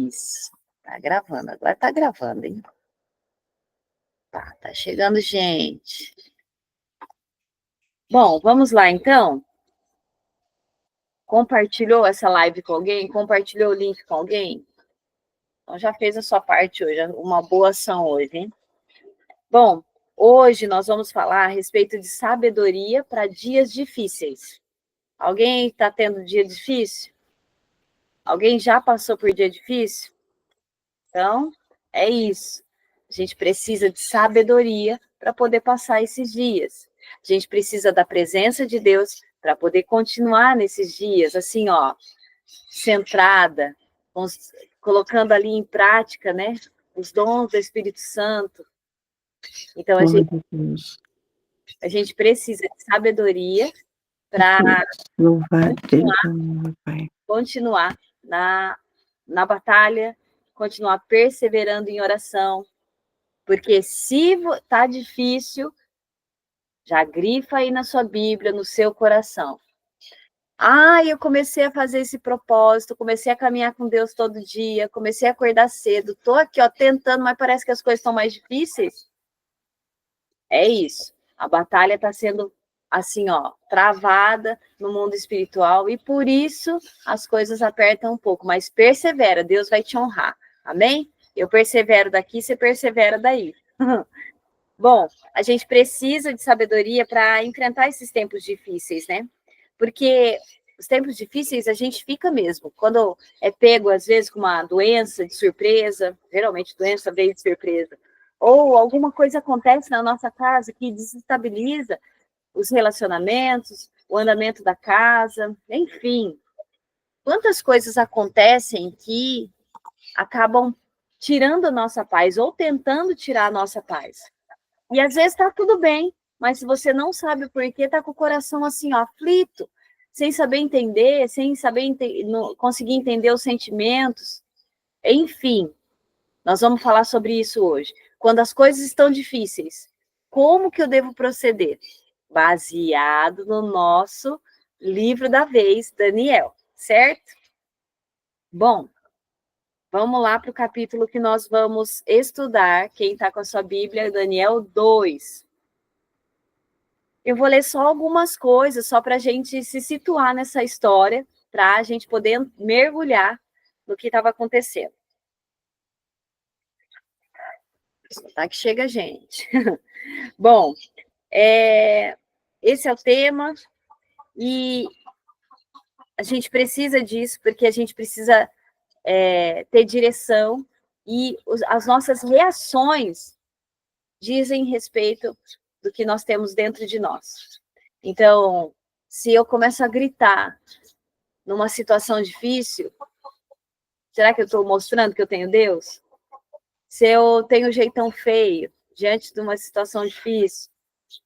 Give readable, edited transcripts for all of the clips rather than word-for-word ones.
Isso. Tá gravando, agora tá gravando, hein? Tá chegando gente. Bom, vamos lá então? Compartilhou essa live com alguém? Compartilhou o link com alguém? Então já fez a sua parte hoje, uma boa ação hoje, hein? Bom, hoje nós vamos falar a respeito de sabedoria para dias difíceis. Alguém está tendo dia difícil? Alguém já passou por dia difícil? Então, é isso. A gente precisa de sabedoria para poder passar esses dias. A gente precisa da presença de Deus para poder continuar nesses dias, assim, ó, centrada, colocando ali em prática, né, os dons do Espírito Santo. Então, a gente precisa de sabedoria para continuar na batalha, continuar perseverando em oração, porque se está difícil, já grifa aí na sua Bíblia, no seu coração. Eu comecei a fazer esse propósito, comecei a caminhar com Deus todo dia, comecei a acordar cedo, estou aqui, ó, tentando, mas parece que as coisas estão mais difíceis. É isso. A batalha está sendo, assim, ó, travada no mundo espiritual e por isso as coisas apertam um pouco, mas persevera, Deus vai te honrar. Amém? Eu persevero daqui, você persevera daí. Bom, a gente precisa de sabedoria para enfrentar esses tempos difíceis, né? Porque os tempos difíceis a gente fica mesmo. Quando é pego, às vezes, com uma doença de surpresa, geralmente doença veio de surpresa, ou alguma coisa acontece na nossa casa que desestabiliza os relacionamentos, o andamento da casa, enfim. Quantas coisas acontecem que acabam tirando a nossa paz ou tentando tirar a nossa paz. E às vezes está tudo bem, mas se você não sabe o porquê, está com o coração assim, ó, aflito, sem saber entender, sem saber conseguir entender os sentimentos. Enfim, nós vamos falar sobre isso hoje. Quando as coisas estão difíceis, como que eu devo proceder? Baseado no nosso livro da vez, Daniel, certo? Bom, vamos lá para o capítulo que nós vamos estudar. Quem está com a sua Bíblia, Daniel 2. Eu vou ler só algumas coisas, só para a gente se situar nessa história, para a gente poder mergulhar no que estava acontecendo. Tá que chega a gente. Bom, esse é o tema e a gente precisa disso, porque a gente precisa ter direção e as nossas reações dizem respeito do que nós temos dentro de nós. Então, se eu começo a gritar numa situação difícil, será que eu estou mostrando que eu tenho Deus? Se eu tenho jeitão feio diante de uma situação difícil,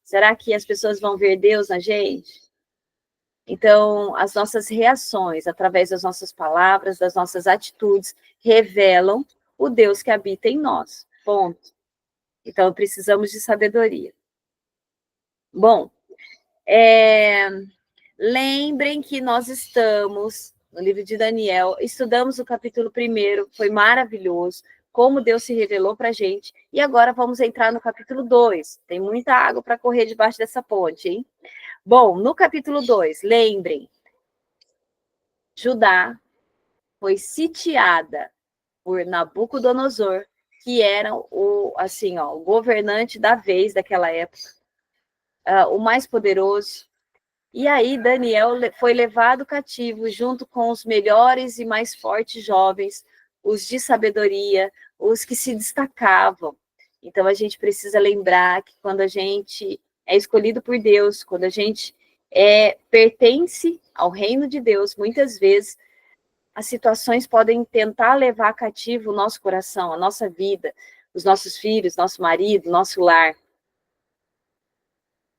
será que as pessoas vão ver Deus na gente? Então, as nossas reações, através das nossas palavras, das nossas atitudes, revelam o Deus que habita em nós. Ponto. Então, precisamos de sabedoria. Bom, lembrem que nós estamos no livro de Daniel, estudamos o capítulo 1, foi maravilhoso, como Deus se revelou para a gente, e agora vamos entrar no capítulo 2. Tem muita água para correr debaixo dessa ponte, hein? Bom, no capítulo 2, lembrem, Judá foi sitiada por Nabucodonosor, que era o governante da vez daquela época, o mais poderoso. E aí Daniel foi levado cativo junto com os melhores e mais fortes jovens, os de sabedoria, os que se destacavam. Então a gente precisa lembrar que quando a gente é escolhido por Deus, quando a gente pertence ao reino de Deus, muitas vezes as situações podem tentar levar cativo o nosso coração, a nossa vida, os nossos filhos, nosso marido, nosso lar.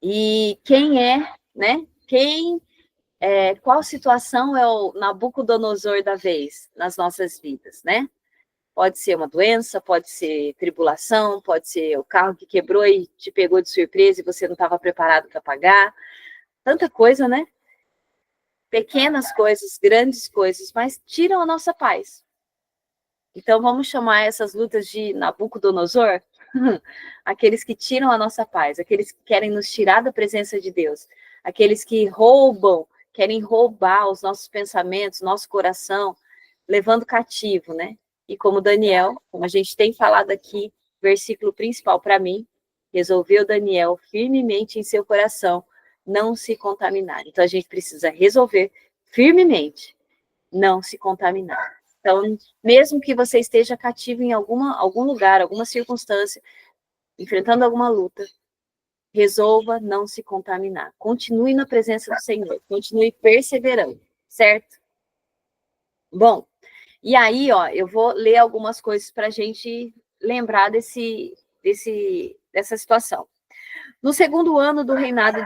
E quem né? Qual situação é o Nabucodonosor da vez nas nossas vidas, né? Pode ser uma doença, pode ser tribulação, pode ser o carro que quebrou e te pegou de surpresa e você não estava preparado para pagar. Tanta coisa, né? Pequenas coisas, grandes coisas, mas tiram a nossa paz. Então, vamos chamar essas lutas de Nabucodonosor? Aqueles que tiram a nossa paz, aqueles que querem nos tirar da presença de Deus, aqueles que roubam, querem roubar os nossos pensamentos, nosso coração, levando cativo, né? E como Daniel, como a gente tem falado aqui, versículo principal para mim, resolveu Daniel firmemente em seu coração não se contaminar. Então, a gente precisa resolver firmemente não se contaminar. Então, mesmo que você esteja cativo em algum lugar, alguma circunstância, enfrentando alguma luta, resolva não se contaminar. Continue na presença do Senhor, continue perseverando, certo? Bom, e aí, ó, eu vou ler algumas coisas para a gente lembrar dessa situação. No segundo ano do reinado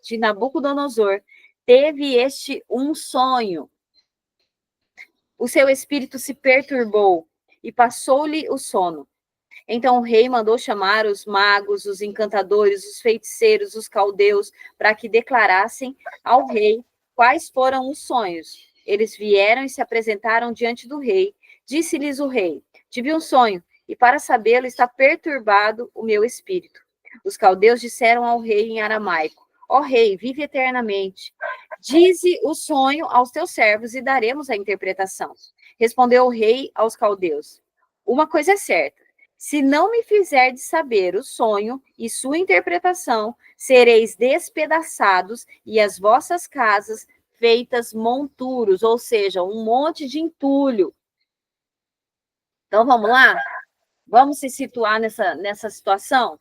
de Nabucodonosor, teve este um sonho. O seu espírito se perturbou e passou-lhe o sono. Então o rei mandou chamar os magos, os encantadores, os feiticeiros, os caldeus, para que declarassem ao rei quais foram os sonhos. Eles vieram e se apresentaram diante do rei. Disse-lhes o rei: tive um sonho, e para sabê-lo está perturbado o meu espírito. Os caldeus disseram ao rei em aramaico: ó rei, vive eternamente. Dize o sonho aos teus servos e daremos a interpretação. Respondeu o rei aos caldeus: uma coisa é certa. Se não me fizerdes saber o sonho e sua interpretação, sereis despedaçados e as vossas casas feitas monturos, ou seja, um monte de entulho. Então, vamos lá? Vamos se situar nessa situação?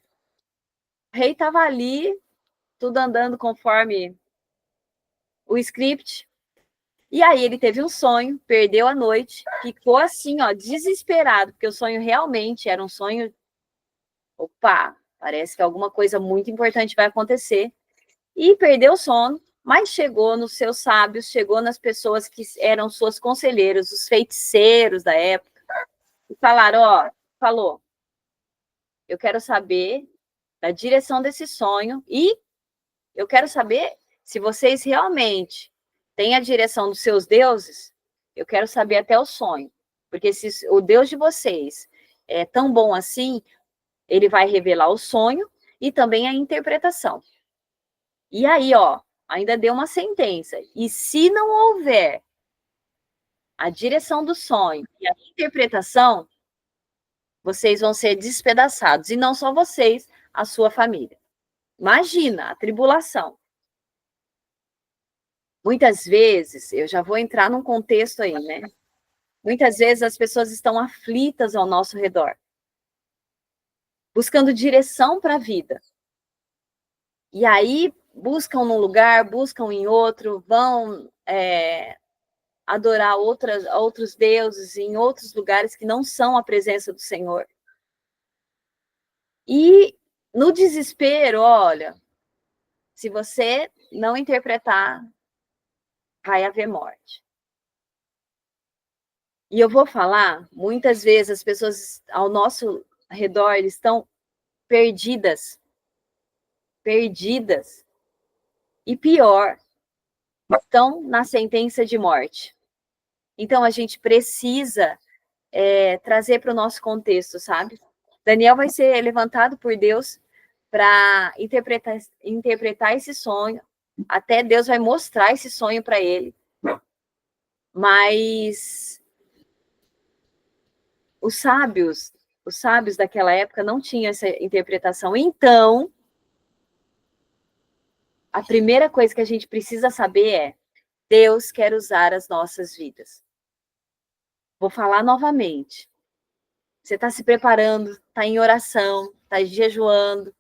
O rei estava ali, tudo andando conforme o script, e aí ele teve um sonho, perdeu a noite, ficou assim, ó, desesperado, porque o sonho realmente era um sonho. Opa, parece que alguma coisa muito importante vai acontecer. E perdeu o sono, mas chegou nos seus sábios, chegou nas pessoas que eram suas conselheiras, os feiticeiros da época, e falaram, ó, falou, eu quero saber da direção desse sonho e eu quero saber se vocês realmente têm a direção dos seus deuses, eu quero saber até o sonho, porque se o Deus de vocês é tão bom assim, ele vai revelar o sonho e também a interpretação. E aí, ó, ainda deu uma sentença. E se não houver a direção do sonho e a interpretação, vocês vão ser despedaçados. E não só vocês, a sua família. Imagina a tribulação. Muitas vezes, eu já vou entrar num contexto aí, né? Muitas vezes as pessoas estão aflitas ao nosso redor, buscando direção para a vida. E aí buscam num lugar, buscam em outro, vão adorar outros deuses em outros lugares que não são a presença do Senhor. E no desespero, olha, se você não interpretar, vai haver morte. E eu vou falar, muitas vezes as pessoas ao nosso redor estão perdidas. E pior, estão na sentença de morte. Então a gente precisa trazer para o nosso contexto, sabe? Daniel vai ser levantado por Deus para interpretar esse sonho. Até Deus vai mostrar esse sonho para ele. Mas os sábios daquela época não tinham essa interpretação. Então, a primeira coisa que a gente precisa saber é: Deus quer usar as nossas vidas. Vou falar novamente. Você está se preparando, está em oração, está jejuando.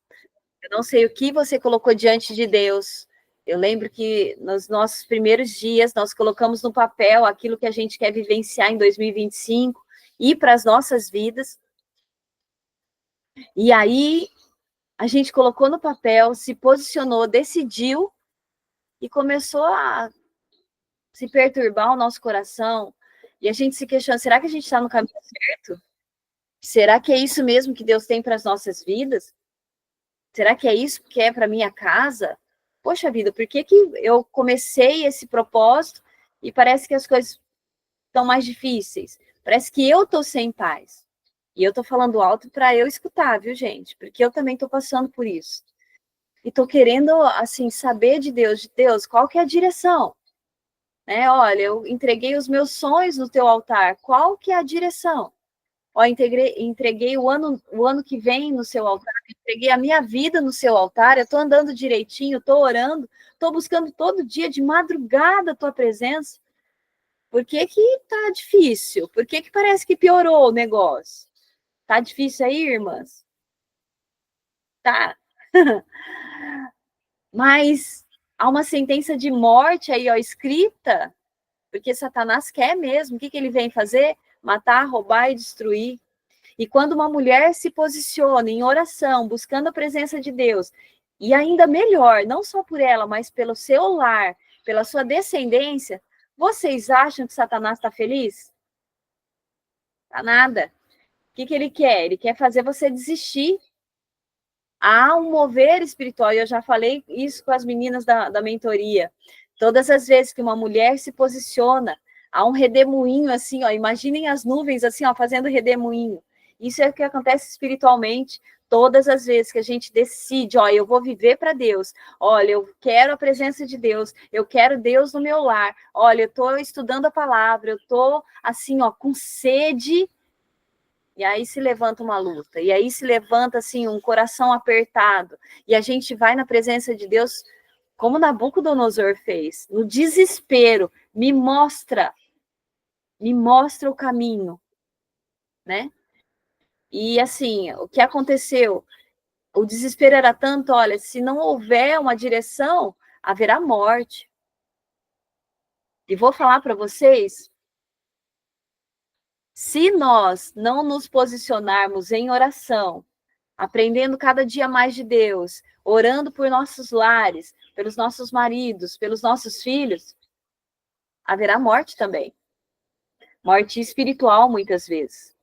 Eu não sei o que você colocou diante de Deus. Eu lembro que nos nossos primeiros dias nós colocamos no papel aquilo que a gente quer vivenciar em 2025 e para as nossas vidas. E aí a gente colocou no papel, se posicionou, decidiu e começou a se perturbar o nosso coração. E a gente se questiona, será que a gente está no caminho certo? Será que é isso mesmo que Deus tem para as nossas vidas? Será que é isso que é para minha casa? Poxa vida, por que eu comecei esse propósito e parece que as coisas estão mais difíceis? Parece que eu tô sem paz. E eu tô falando alto para eu escutar, viu, gente? Porque eu também tô passando por isso. E tô querendo, assim, saber de Deus, qual que é a direção? Né? Olha, eu entreguei os meus sonhos no teu altar, qual que é a direção? Ó, entreguei o ano que vem no seu altar, entreguei a minha vida no seu altar, eu estou andando direitinho, estou orando, estou buscando todo dia de madrugada a tua presença. Por que que tá difícil? Por que que parece que piorou o negócio? Tá difícil aí, irmãs? Tá. Mas há uma sentença de morte aí, ó, escrita, porque Satanás quer mesmo. O que que ele vem fazer? Matar, roubar e destruir. E quando uma mulher se posiciona em oração, buscando a presença de Deus, e ainda melhor, não só por ela, mas pelo seu lar, pela sua descendência, vocês acham que Satanás está feliz? Tá nada. O que que ele quer? Ele quer fazer você desistir. Há um mover espiritual, e eu já falei isso com as meninas da mentoria. Todas as vezes que uma mulher se posiciona, há um redemoinho assim, ó, imaginem as nuvens assim, ó, fazendo redemoinho. Isso é o que acontece espiritualmente todas as vezes que a gente decide, ó, eu vou viver para Deus. Olha, eu quero a presença de Deus, eu quero Deus no meu lar. Olha, eu estou estudando a palavra, eu estou assim, ó, com sede. E aí se levanta uma luta, e aí se levanta assim um coração apertado, e a gente vai na presença de Deus, como Nabucodonosor fez, no desespero, me mostra o caminho, né? E assim, o que aconteceu? O desespero era tanto, olha, se não houver uma direção, haverá morte. E vou falar para vocês, se nós não nos posicionarmos em oração, aprendendo cada dia mais de Deus, orando por nossos lares, pelos nossos maridos, pelos nossos filhos, haverá morte também. Morte espiritual, muitas vezes.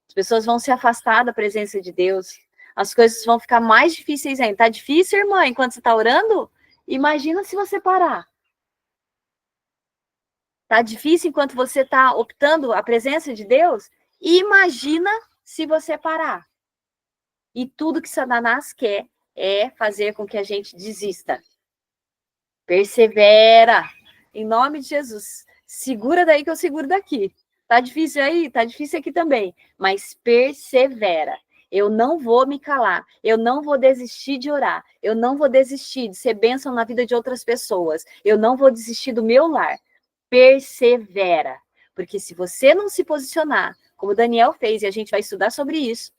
As pessoas vão se afastar da presença de Deus. As coisas vão ficar mais difíceis ainda. Tá difícil, irmã, enquanto você está orando? Imagina se você parar. Tá difícil enquanto você está optando a presença de Deus? Imagina se você parar. E tudo que Satanás quer é fazer com que a gente desista. Persevera. Em nome de Jesus. Segura daí que eu seguro daqui. Tá difícil aí? Tá difícil aqui também. Mas persevera. Eu não vou me calar. Eu não vou desistir de orar. Eu não vou desistir de ser bênção na vida de outras pessoas. Eu não vou desistir do meu lar. Persevera. Porque se você não se posicionar, como Daniel fez, e a gente vai estudar sobre isso,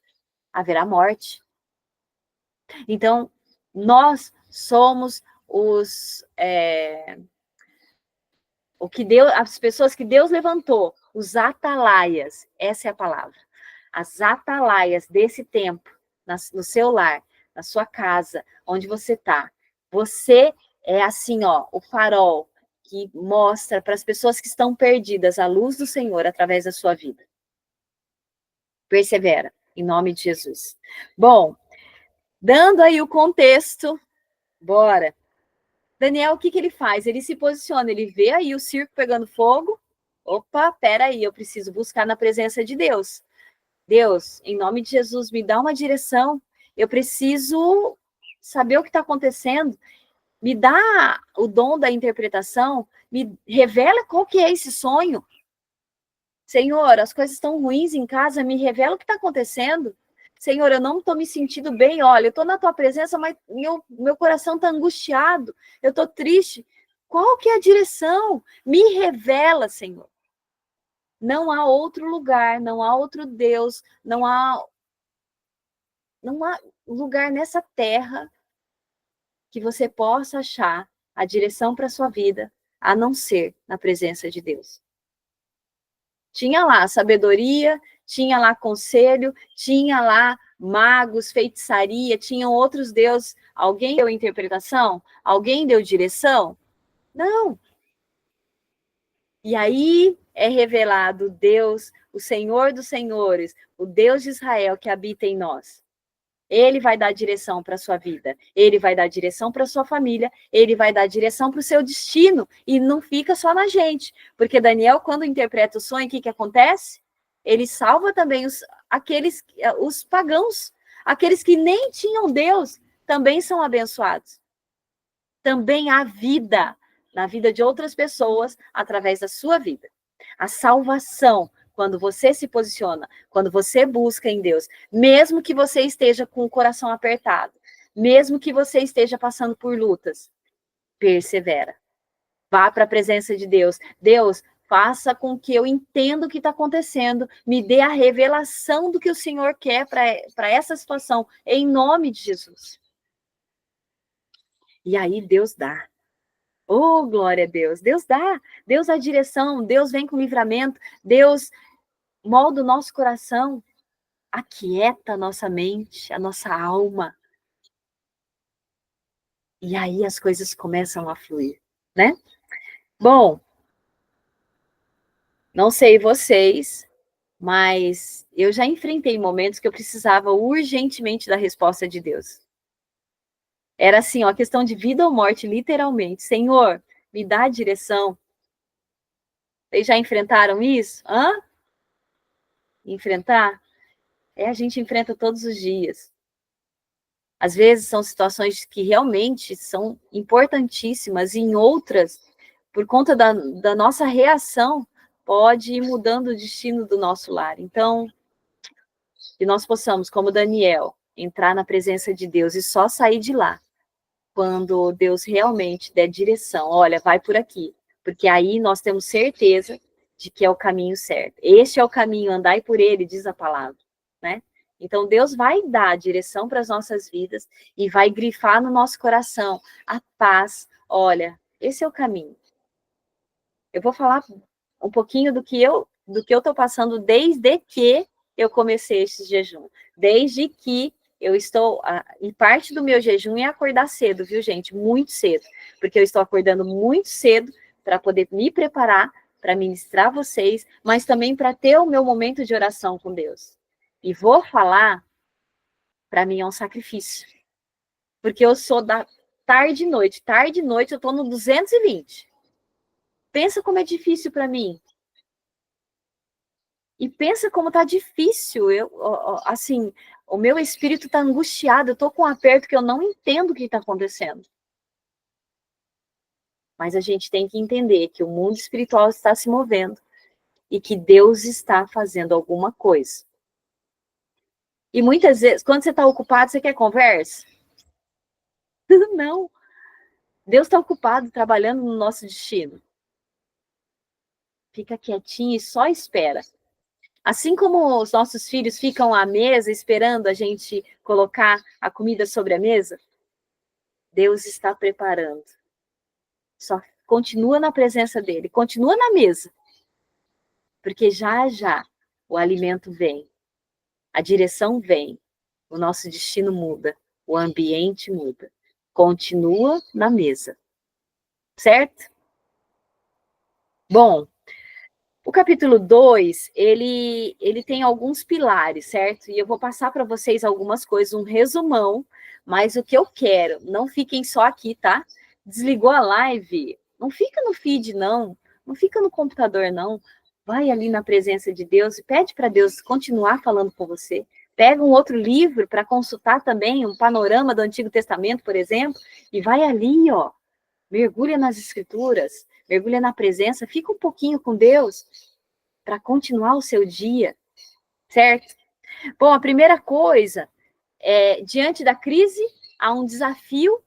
haverá morte. Então, nós somos o que Deus, as pessoas que Deus levantou, os atalaias, essa é a palavra. As atalaias desse tempo, no seu lar, na sua casa, onde você está. Você é assim, ó, o farol que mostra para as pessoas que estão perdidas a luz do Senhor através da sua vida. Persevera, em nome de Jesus. Bom, dando aí o contexto, bora. Daniel, o que que ele faz? Ele se posiciona, ele vê aí o circo pegando fogo. Opa, peraí, eu preciso buscar na presença de Deus. Deus, em nome de Jesus, me dá uma direção. Eu preciso saber o que está acontecendo. Me dá o dom da interpretação. Me revela qual que é esse sonho. Senhor, as coisas estão ruins em casa. Me revela o que está acontecendo. Senhor, eu não estou me sentindo bem. Olha, eu estou na tua presença, mas meu coração está angustiado. Eu estou triste. Qual que é a direção? Me revela, Senhor. Não há outro lugar, não há outro Deus, não há lugar nessa terra que você possa achar a direção para a sua vida, a não ser na presença de Deus. Tinha lá sabedoria, tinha lá conselho, tinha lá magos, feitiçaria, tinham outros deuses. Alguém deu interpretação? Alguém deu direção? Não. E aí é revelado Deus, o Senhor dos Senhores, o Deus de Israel que habita em nós. Ele vai dar direção para a sua vida, ele vai dar direção para a sua família, ele vai dar direção para o seu destino, e não fica só na gente. Porque Daniel, quando interpreta o sonho, o que acontece? ele salva também os pagãos, aqueles que nem tinham Deus, também são abençoados. Também há vida na vida de outras pessoas através da sua vida. A salvação, quando você se posiciona, quando você busca em Deus, mesmo que você esteja com o coração apertado, mesmo que você esteja passando por lutas, persevera. Vá para a presença de Deus. Deus, faça com que eu entenda o que está acontecendo, me dê a revelação do que o Senhor quer para essa situação, em nome de Jesus. E aí Deus dá. Oh, glória a Deus. Deus dá. Deus dá direção. Deus vem com livramento. Deus molda o nosso coração. Aquieta a nossa mente, a nossa alma. E aí as coisas começam a fluir, né? Bom, não sei vocês, mas eu já enfrentei momentos que eu precisava urgentemente da resposta de Deus. Era assim, ó, questão de vida ou morte, literalmente. Senhor, me dá a direção. Vocês já enfrentaram isso? Hã? Enfrentar? A gente enfrenta todos os dias. Às vezes são situações que realmente são importantíssimas, e em outras, por conta da nossa reação, pode ir mudando o destino do nosso lar. Então, que nós possamos, como Daniel, entrar na presença de Deus e só sair de lá quando Deus realmente der direção. Olha, vai por aqui, porque aí nós temos certeza de que é o caminho certo. Este é o caminho, andai por ele, diz a palavra, né? Então Deus vai dar a direção para as nossas vidas e vai grifar no nosso coração a paz. Olha, esse é o caminho. Eu vou falar um pouquinho do que eu estou passando desde que eu comecei esse jejum. Desde que eu estou... E parte do meu jejum é acordar cedo, viu, gente? Muito cedo. Porque eu estou acordando muito cedo para poder me preparar para ministrar vocês, mas também para ter o meu momento de oração com Deus. E vou falar, para mim é um sacrifício. Porque eu sou da tarde e noite. Tarde e noite eu estou no 220. Pensa como é difícil para mim. E pensa como tá difícil. Assim, o meu espírito tá angustiado, eu tô com um aperto que eu não entendo o que está acontecendo. Mas a gente tem que entender que o mundo espiritual está se movendo e que Deus está fazendo alguma coisa. E muitas vezes, quando você está ocupado, você quer conversa? Não. Deus está ocupado trabalhando no nosso destino. Fica quietinho e só espera. Assim como os nossos filhos ficam à mesa esperando a gente colocar a comida sobre a mesa, Deus está preparando. Só continua na presença dele, continua na mesa. Porque já já o alimento vem, a direção vem, o nosso destino muda, o ambiente muda. Continua na mesa. Certo? Bom, o capítulo 2, ele tem alguns pilares, certo? E eu vou passar para vocês algumas coisas, um resumão, mas o que eu quero, não fiquem só aqui, tá? Desligou a live, não fica no feed, não. Não fica no computador, não. Vai ali na presença de Deus e pede para Deus continuar falando com você. Pega um outro livro para consultar também, um panorama do Antigo Testamento, por exemplo, e vai ali, ó. Mergulha nas Escrituras, mergulha na presença, fica um pouquinho com Deus para continuar o seu dia, certo? Bom, a primeira coisa, diante da crise, há um desafio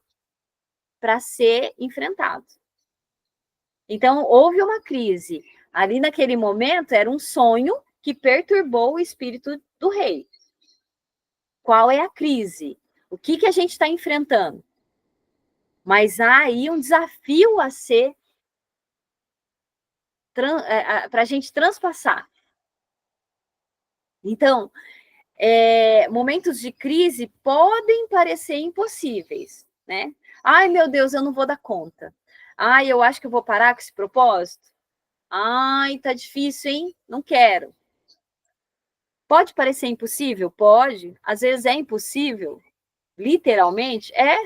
para ser enfrentado. Então, houve uma crise. Ali naquele momento, era um sonho que perturbou o espírito do rei. Qual é a crise? O que a gente está enfrentando? Mas há aí um desafio a ser para a gente transpassar. Então, momentos de crise podem parecer impossíveis, né? Ai, meu Deus, eu não vou dar conta. Ai, eu acho que eu vou parar com esse propósito. Ai, tá difícil, hein? Não quero. Pode parecer impossível? Pode. Às vezes é impossível. Literalmente, é.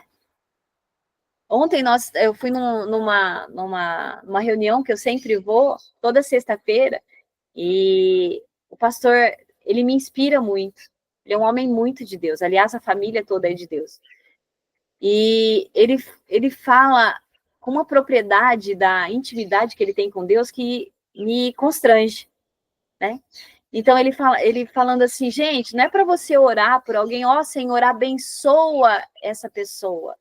Ontem eu fui numa reunião que eu sempre vou, toda sexta-feira, e O pastor, ele me inspira muito. Ele é um homem muito de Deus. Aliás, a família toda é de Deus. E ele fala com uma propriedade da intimidade que ele tem com Deus que me constrange, né? Então ele falando assim, gente, não é para você orar por alguém, ó, Senhor, abençoa essa pessoa.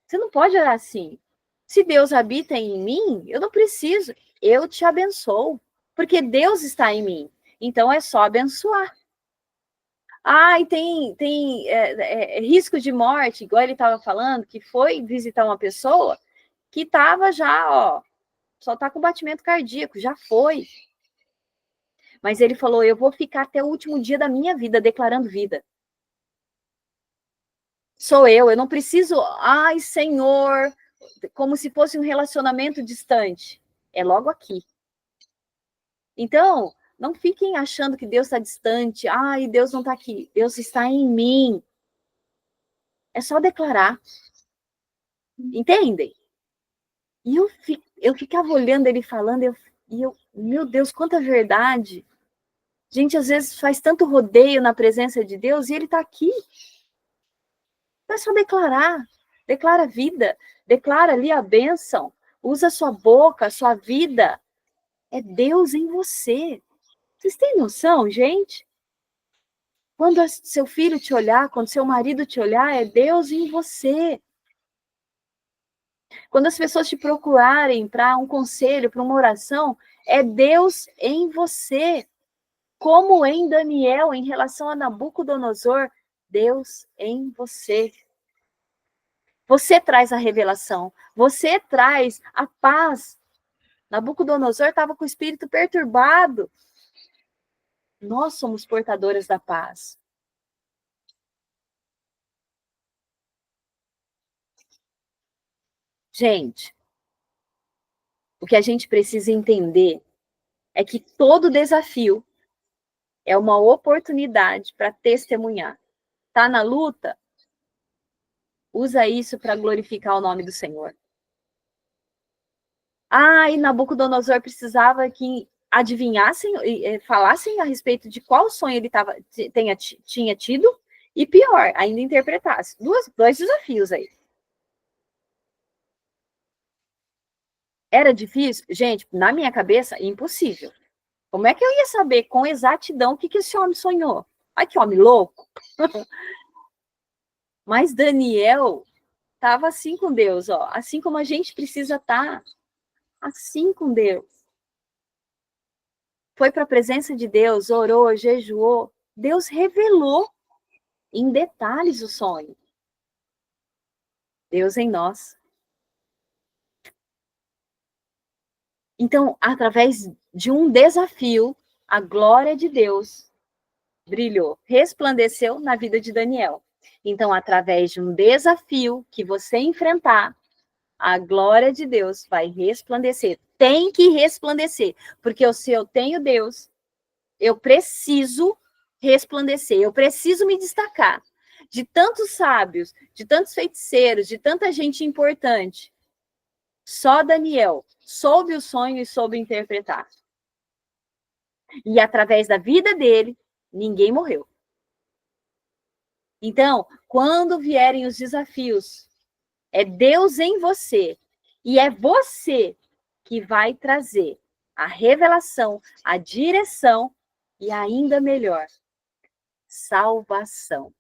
Você não pode orar assim. Se Deus habita em mim, eu não preciso, eu te abençoo, porque Deus está em mim. Então é só abençoar. Ah, e tem risco de morte, igual ele estava falando, que foi visitar uma pessoa que estava já, ó, só está com batimento cardíaco, já foi. Mas ele falou, eu vou ficar até o último dia da minha vida declarando vida. Sou eu não preciso, ai, Senhor, como se fosse um relacionamento distante. É logo aqui. Então, não fiquem achando que Deus está distante. Ai, Deus não está aqui. Deus está em mim. É só declarar. Entendem? E eu ficava olhando ele falando, meu Deus, quanta verdade. Gente, às vezes faz tanto rodeio na presença de Deus e ele está aqui. É só declarar. Declara a vida. Declara ali a bênção. Usa a sua boca, a sua vida. É Deus em você. Vocês têm noção, gente? Quando seu filho te olhar, quando seu marido te olhar, é Deus em você. Quando as pessoas te procurarem para um conselho, para uma oração, é Deus em você. Como em Daniel, em relação a Nabucodonosor, Deus em você. Você traz a revelação, você traz a paz. Nabucodonosor estava com o espírito perturbado. Nós somos portadoras da paz. Gente, o que a gente precisa entender é que todo desafio é uma oportunidade para testemunhar. Tá na luta? Usa isso para glorificar o nome do Senhor. Ah, e Nabucodonosor precisava que adivinhassem, falassem a respeito de qual sonho ele tinha tido, e pior, ainda interpretasse. Dois desafios aí. Era difícil? Gente, na minha cabeça, impossível. Como é que eu ia saber com exatidão o que esse homem sonhou? Ai, que homem louco! Mas Daniel estava assim com Deus, ó, assim como a gente precisa estar, assim com Deus. Foi para a presença de Deus, orou, jejuou. Deus revelou em detalhes o sonho. Deus em nós. Então, através de um desafio, a glória de Deus brilhou, resplandeceu na vida de Daniel. Então, através de um desafio que você enfrentar, a glória de Deus vai resplandecer. Tem que resplandecer, porque se eu tenho Deus, eu preciso resplandecer, eu preciso me destacar. De tantos sábios, de tantos feiticeiros, de tanta gente importante, só Daniel soube o sonho e soube interpretar. E através da vida dele, ninguém morreu. Então, quando vierem os desafios, é Deus em você. E é você que vai trazer a revelação, a direção e ainda melhor, salvação.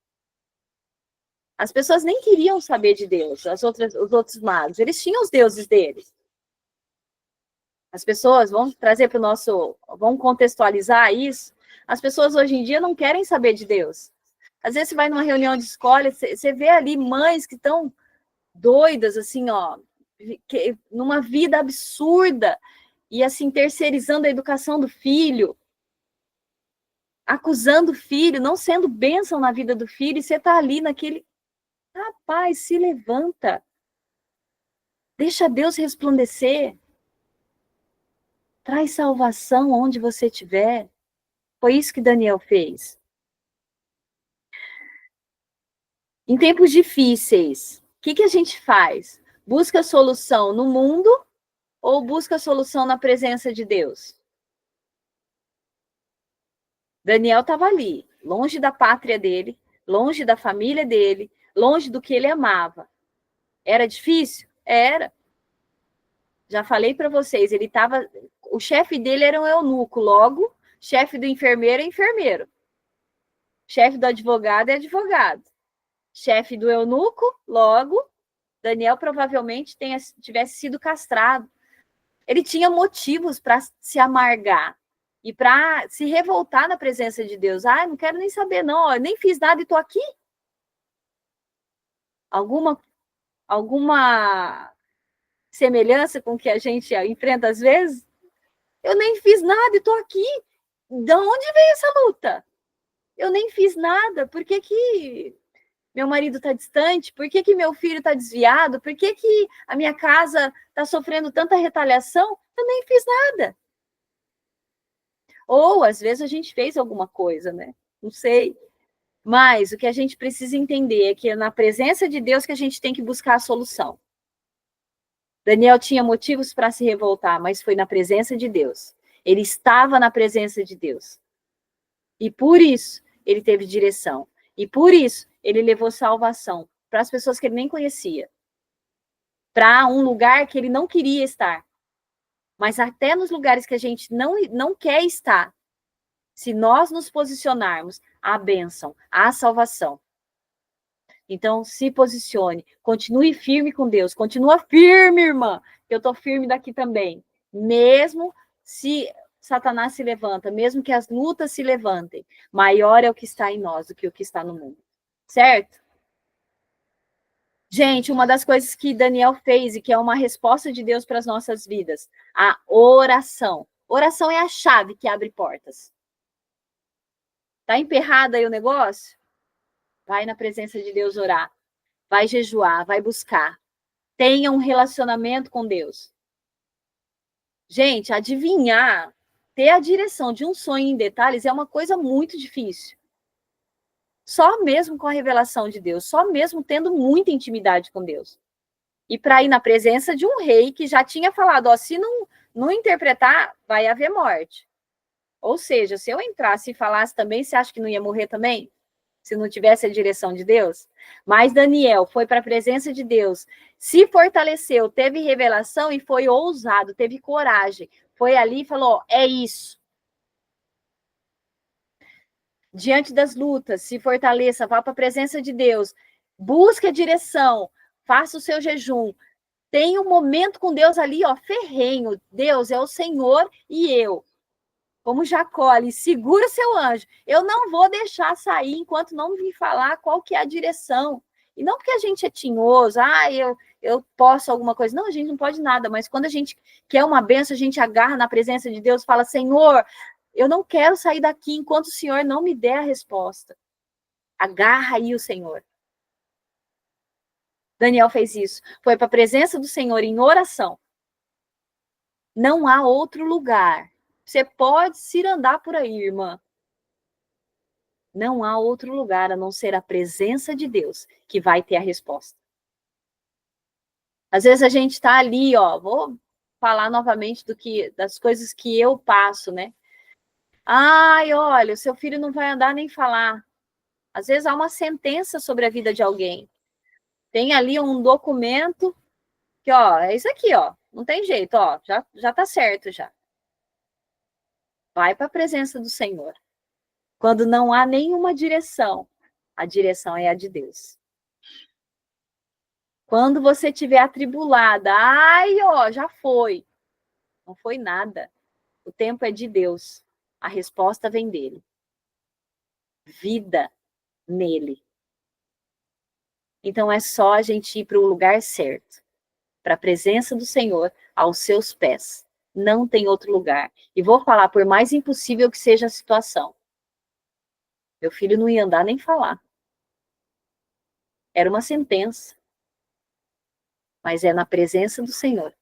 As pessoas nem queriam saber de Deus, os outros magos. Eles tinham os deuses deles. As pessoas vão trazer para o nosso... Vão contextualizar isso. As pessoas hoje em dia não querem saber de Deus. Às vezes você vai numa reunião de escola, você vê ali mães que estão doidas, assim, ó, numa vida absurda, e assim, terceirizando a educação do filho, acusando o filho, não sendo bênção na vida do filho, e você está ali naquele... Rapaz, se levanta. Deixa Deus resplandecer. Traz salvação onde você estiver. Foi isso que Daniel fez. Em tempos difíceis, o que a gente faz? Busca solução no mundo ou busca solução na presença de Deus? Daniel estava ali, longe da pátria dele, longe da família dele, longe do que ele amava. Era difícil? Era. Já falei para vocês, ele estava. O chefe dele era um eunuco, logo, chefe do enfermeiro é enfermeiro. Chefe do advogado é advogado. Chefe do eunuco, logo, Daniel provavelmente tivesse sido castrado. Ele tinha motivos para se amargar e para se revoltar na presença de Deus. Ah, não quero nem saber, não, eu nem fiz nada e estou aqui. Alguma semelhança com o que a gente enfrenta às vezes? Eu nem fiz nada e estou aqui. De onde veio essa luta? Eu nem fiz nada. Por que meu marido está distante? Por que meu filho está desviado? Por que a minha casa está sofrendo tanta retaliação? Eu nem fiz nada. Ou, às vezes, a gente fez alguma coisa, né? Não sei. Mas o que a gente precisa entender é que é na presença de Deus que a gente tem que buscar a solução. Daniel tinha motivos para se revoltar, mas foi na presença de Deus. Ele estava na presença de Deus. E por isso, ele teve direção. E por isso, ele levou salvação para as pessoas que ele nem conhecia. Para um lugar que ele não queria estar. Mas até nos lugares que a gente não quer estar, se nós nos posicionarmos, há bênção, há salvação. Então, se posicione, continue firme com Deus, continua firme, irmã, eu estou firme daqui também. Mesmo se Satanás se levanta, mesmo que as lutas se levantem, maior é o que está em nós do que o que está no mundo. Certo? Gente, uma das coisas que Daniel fez e que é uma resposta de Deus para as nossas vidas, a oração. Oração é a chave que abre portas. Tá emperrado aí o negócio? Vai na presença de Deus orar. Vai jejuar, vai buscar. Tenha um relacionamento com Deus. Gente, adivinhar, ter a direção de um sonho em detalhes é uma coisa muito difícil. Só mesmo com a revelação de Deus, só mesmo tendo muita intimidade com Deus. E para ir na presença de um rei que já tinha falado, ó, se não interpretar, vai haver morte. Ou seja, se eu entrasse e falasse também, você acha que não ia morrer também? Se não tivesse a direção de Deus? Mas Daniel foi para a presença de Deus, se fortaleceu, teve revelação e foi ousado, teve coragem. Foi ali e falou, é isso. Diante das lutas, se fortaleça, vá para a presença de Deus, busque a direção, faça o seu jejum, tenha um momento com Deus ali, ó, ferrenho. Deus é o Senhor e eu. Como Jacó ali, segura seu anjo. Eu não vou deixar sair enquanto não me falar qual que é a direção. E não porque a gente é tinhoso, eu posso alguma coisa. Não, a gente não pode nada, mas quando a gente quer uma benção, a gente agarra na presença de Deus e fala, Senhor, eu não quero sair daqui enquanto o Senhor não me der a resposta. Agarra aí o Senhor. Daniel fez isso. Foi para a presença do Senhor em oração. Não há outro lugar. Você pode se andar por aí, irmã. Não há outro lugar a não ser a presença de Deus que vai ter a resposta. Às vezes a gente está ali, ó, vou falar novamente das coisas que eu passo, né? Ai, olha, o seu filho não vai andar nem falar. Às vezes há uma sentença sobre a vida de alguém. Tem ali um documento que, ó, é isso aqui, ó. Não tem jeito, ó, já tá certo já. Vai para a presença do Senhor. Quando não há nenhuma direção, a direção é a de Deus. Quando você estiver atribulada, ai, ó, já foi. Não foi nada. O tempo é de Deus. A resposta vem dele. Vida nele. Então é só a gente ir para o lugar certo, para a presença do Senhor, aos seus pés. Não tem outro lugar. E vou falar, por mais impossível que seja a situação, meu filho não ia andar nem falar. Era uma sentença. Mas é na presença do Senhor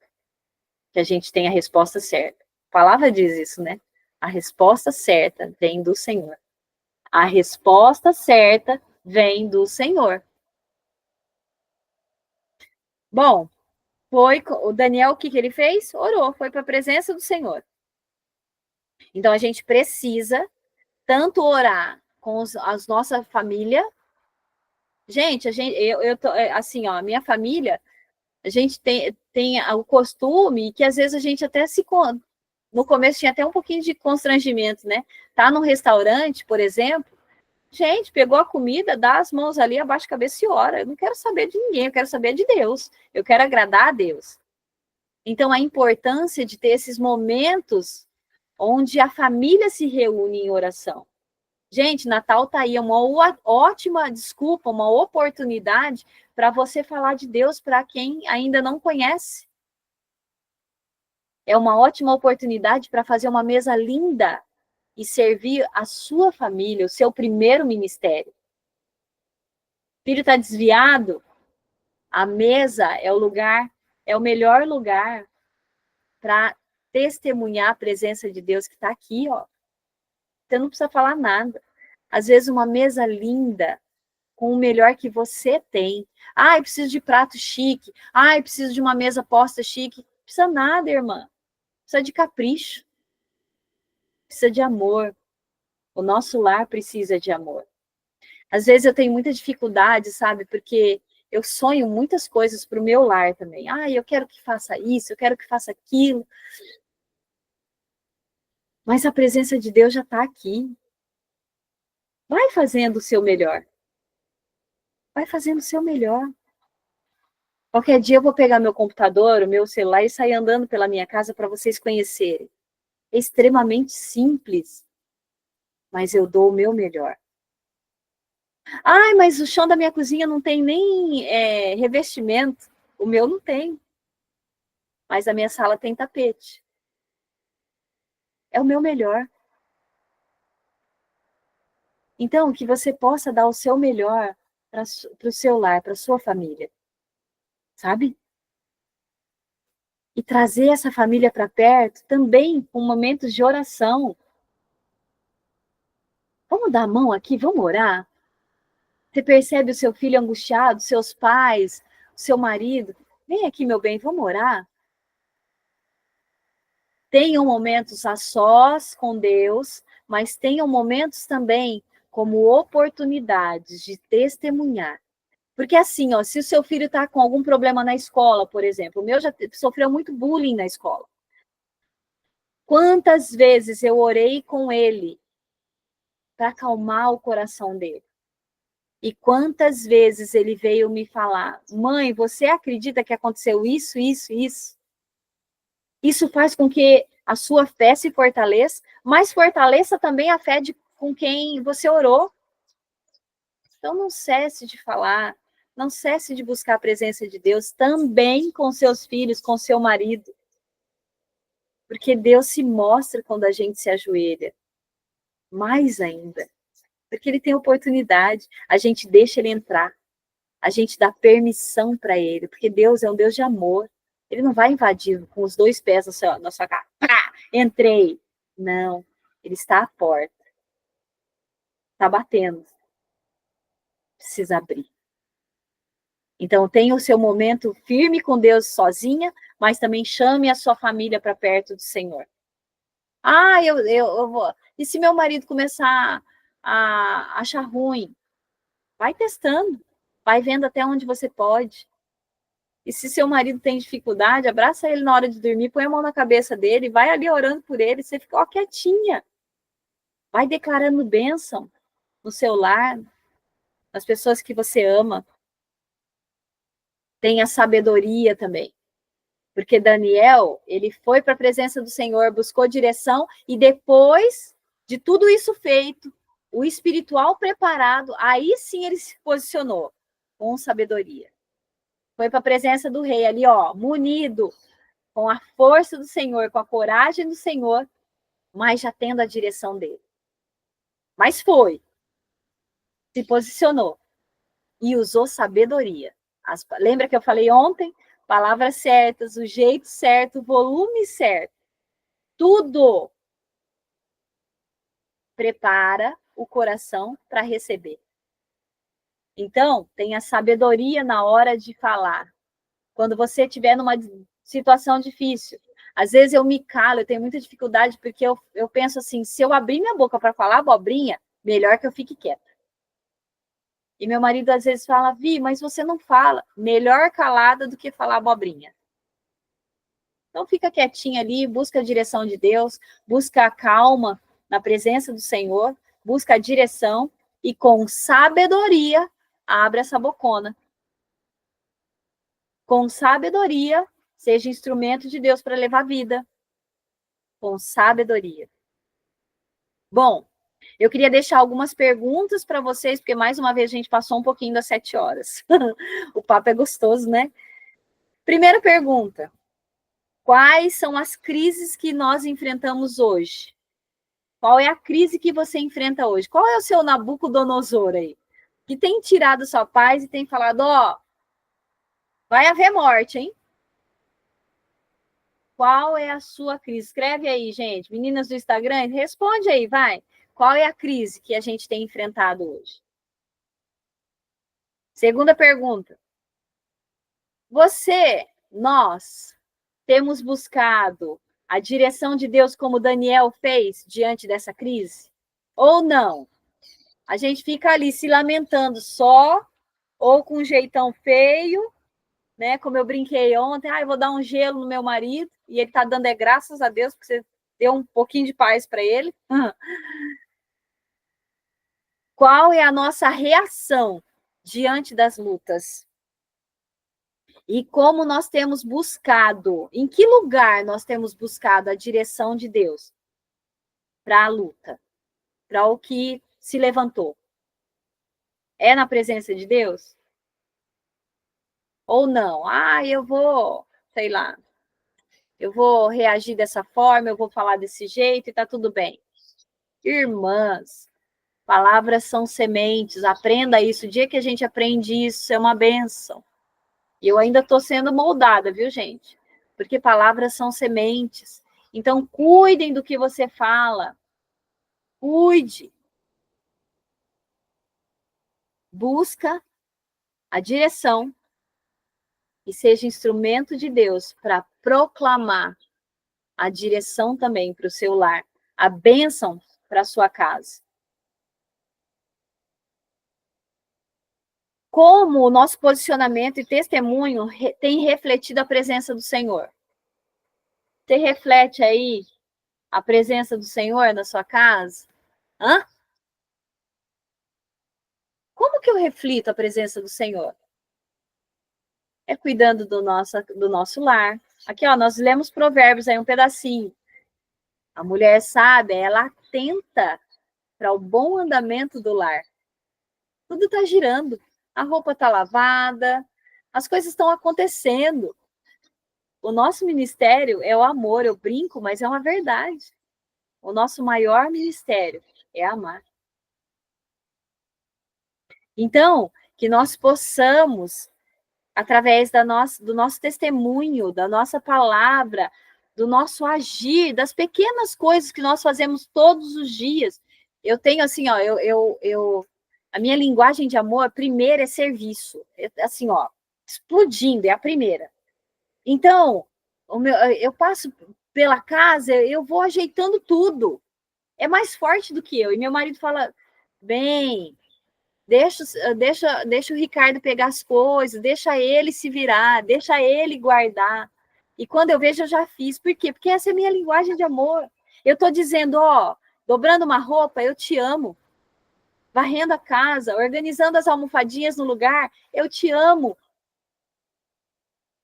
que a gente tem a resposta certa. A palavra diz isso, né? A resposta certa vem do Senhor. A resposta certa vem do Senhor. Bom, o Daniel, o que ele fez? Orou, foi para a presença do Senhor. Então, a gente precisa tanto orar com as nossa família. Gente, eu tô, assim, ó, a minha família, a gente tem o costume que às vezes a gente até no começo tinha até um pouquinho de constrangimento, né? Tá num restaurante, por exemplo, gente, pegou a comida, dá as mãos ali, abaixa a cabeça e ora. Eu não quero saber de ninguém, eu quero saber de Deus. Eu quero agradar a Deus. Então, a importância de ter esses momentos onde a família se reúne em oração. Gente, Natal tá aí, é uma ótima desculpa, uma oportunidade para você falar de Deus para quem ainda não conhece. É uma ótima oportunidade para fazer uma mesa linda e servir a sua família, o seu primeiro ministério. O filho está desviado, a mesa é o lugar, é o melhor lugar para testemunhar a presença de Deus que está aqui, ó. Você não precisa falar nada. Às vezes uma mesa linda, com o melhor que você tem. Ah, eu preciso de prato chique. Ah, eu preciso de uma mesa posta chique. Não precisa nada, irmã. Precisa de capricho. Precisa de amor. O nosso lar precisa de amor. Às vezes eu tenho muita dificuldade, sabe? Porque eu sonho muitas coisas para o meu lar também. Ah, eu quero que faça isso, eu quero que faça aquilo. Mas a presença de Deus já está aqui. Vai fazendo o seu melhor. Vai fazendo o seu melhor. Qualquer dia eu vou pegar meu computador, o meu celular e sair andando pela minha casa para vocês conhecerem. É extremamente simples, mas eu dou o meu melhor. Ai, mas o chão da minha cozinha não tem nem revestimento. O meu não tem. Mas a minha sala tem tapete. É o meu melhor. Então, que você possa dar o seu melhor para o seu lar, para a sua família. Sabe? E trazer essa família para perto também com momentos de oração. Vamos dar a mão aqui, vamos orar? Você percebe o seu filho angustiado, seus pais, o seu marido. Vem aqui, meu bem, vamos orar? Tenham momentos a sós com Deus, mas tenham momentos também como oportunidades de testemunhar. Porque assim, ó, se o seu filho está com algum problema na escola, por exemplo, o meu já sofreu muito bullying na escola. Quantas vezes eu orei com ele para acalmar o coração dele? E quantas vezes ele veio me falar: mãe, você acredita que aconteceu isso, isso, isso? Isso faz com que a sua fé se fortaleça, mas fortaleça também a fé com quem você orou. Então não cesse de falar, não cesse de buscar a presença de Deus também com seus filhos, com seu marido. Porque Deus se mostra quando a gente se ajoelha. Mais ainda. Porque ele tem oportunidade, a gente deixa ele entrar. A gente dá permissão para ele, porque Deus é um Deus de amor. Ele não vai invadir com os dois pés na sua cara. Pá, entrei. Não, ele está à porta. Está batendo. Precisa abrir. Então, tenha o seu momento firme com Deus sozinha, mas também chame a sua família para perto do Senhor. Ah, eu vou. E se meu marido começar a achar ruim? Vai testando. Vai vendo até onde você pode. E se seu marido tem dificuldade, abraça ele na hora de dormir, põe a mão na cabeça dele, vai ali orando por ele, você fica ó, quietinha. Vai declarando bênção no seu lar, nas pessoas que você ama. Tenha sabedoria também. Porque Daniel, ele foi para a presença do Senhor, buscou direção, e depois de tudo isso feito, o espiritual preparado, aí sim ele se posicionou com sabedoria. Foi para a presença do rei ali, ó, munido, com a força do Senhor, com a coragem do Senhor, mas já tendo a direção dele. Mas foi, se posicionou e usou sabedoria. Lembra que eu falei ontem? Palavras certas, o jeito certo, o volume certo. Tudo prepara o coração para receber. Então, tenha sabedoria na hora de falar. Quando você estiver numa situação difícil. Às vezes eu me calo, eu tenho muita dificuldade, porque eu penso assim, se eu abrir minha boca para falar abobrinha, melhor que eu fique quieta. E meu marido às vezes fala, Vi, mas você não fala. Melhor calada do que falar abobrinha. Então fica quietinha ali, busca a direção de Deus, busca a calma na presença do Senhor, busca a direção e com sabedoria abre essa bocona. Com sabedoria, seja instrumento de Deus para levar vida. Com sabedoria. Bom, eu queria deixar algumas perguntas para vocês, porque mais uma vez a gente passou um pouquinho das 7 horas. O papo é gostoso, né? Primeira pergunta. Quais são as crises que nós enfrentamos hoje? Qual é a crise que você enfrenta hoje? Qual é o seu Nabucodonosor aí? Que tem tirado sua paz e tem falado, ó, vai haver morte, hein? Qual é a sua crise? Escreve aí, gente. Meninas do Instagram, responde aí, vai. Qual é a crise que a gente tem enfrentado hoje? Segunda pergunta. Nós, temos buscado a direção de Deus como Daniel fez diante dessa crise? Ou não? A gente fica ali se lamentando só, ou com um jeitão feio, né? Como eu brinquei ontem, eu vou dar um gelo no meu marido, e ele tá dando graças a Deus, porque você deu um pouquinho de paz para ele. Qual é a nossa reação diante das lutas? E como nós temos buscado, em que lugar nós temos buscado a direção de Deus para a luta, para o que se levantou? É na presença de Deus? Ou não? Eu vou, sei lá, eu vou reagir dessa forma, eu vou falar desse jeito e tá tudo bem. Irmãs, palavras são sementes, aprenda isso. O dia que a gente aprende isso, é uma bênção. E eu ainda estou sendo moldada, viu, gente? Porque palavras são sementes. Então, cuidem do que você fala. Cuide. Busca a direção e seja instrumento de Deus para proclamar a direção também para o seu lar, a bênção para a sua casa. Como o nosso posicionamento e testemunho tem refletido a presença do Senhor? Você reflete aí a presença do Senhor na sua casa? Hã? Como que eu reflito a presença do Senhor? É cuidando do nosso lar. Aqui, ó, nós lemos Provérbios aí um pedacinho. A mulher sábia, ela atenta para o bom andamento do lar. Tudo está girando. A roupa está lavada, as coisas estão acontecendo. O nosso ministério é o amor, eu brinco, mas é uma verdade. O nosso maior ministério é amar. Então, que nós possamos, através do nosso testemunho, da nossa palavra, do nosso agir, das pequenas coisas que nós fazemos todos os dias. Eu tenho assim, ó, a minha linguagem de amor, primeiro é serviço. Assim, ó, explodindo, é a primeira. Então, eu passo pela casa, eu vou ajeitando tudo. É mais forte do que eu. E meu marido fala, bem, deixa o Ricardo pegar as coisas, deixa ele se virar, deixa ele guardar. E quando eu vejo, eu já fiz. Por quê? Porque essa é a minha linguagem de amor. Eu estou dizendo, ó, dobrando uma roupa, eu te amo. Varrendo a casa, organizando as almofadinhas no lugar, eu te amo.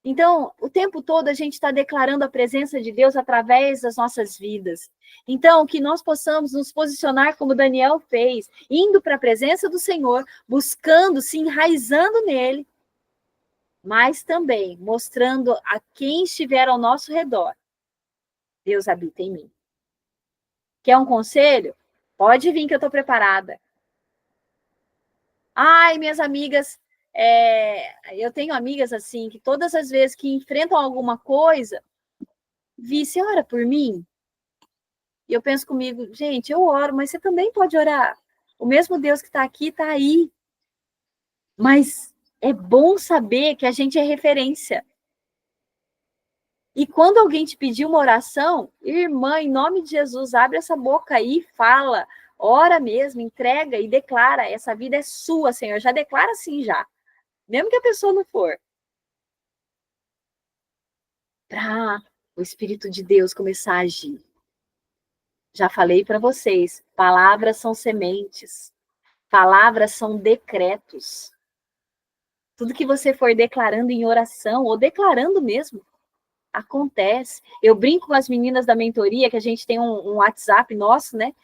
Então, o tempo todo a gente está declarando a presença de Deus através das nossas vidas. Então, que nós possamos nos posicionar como Daniel fez, indo para a presença do Senhor, buscando, se enraizando nele, mas também mostrando a quem estiver ao nosso redor, Deus habita em mim. Quer um conselho? Pode vir que eu estou preparada. Ai, minhas amigas, eu tenho amigas assim, que todas as vezes que enfrentam alguma coisa, Vi, você ora por mim? E eu penso comigo, gente, eu oro, mas você também pode orar. O mesmo Deus que está aqui, está aí. Mas é bom saber que a gente é referência. E quando alguém te pedir uma oração, irmã, em nome de Jesus, abre essa boca aí, fala, ora mesmo, entrega e declara, essa vida é sua, Senhor. Já declara assim já, mesmo que a pessoa não for. Para o Espírito de Deus começar a agir. Já falei para vocês, palavras são sementes, palavras são decretos. Tudo que você for declarando em oração, ou declarando mesmo, acontece. Eu brinco com as meninas da mentoria, que a gente tem um WhatsApp nosso, né?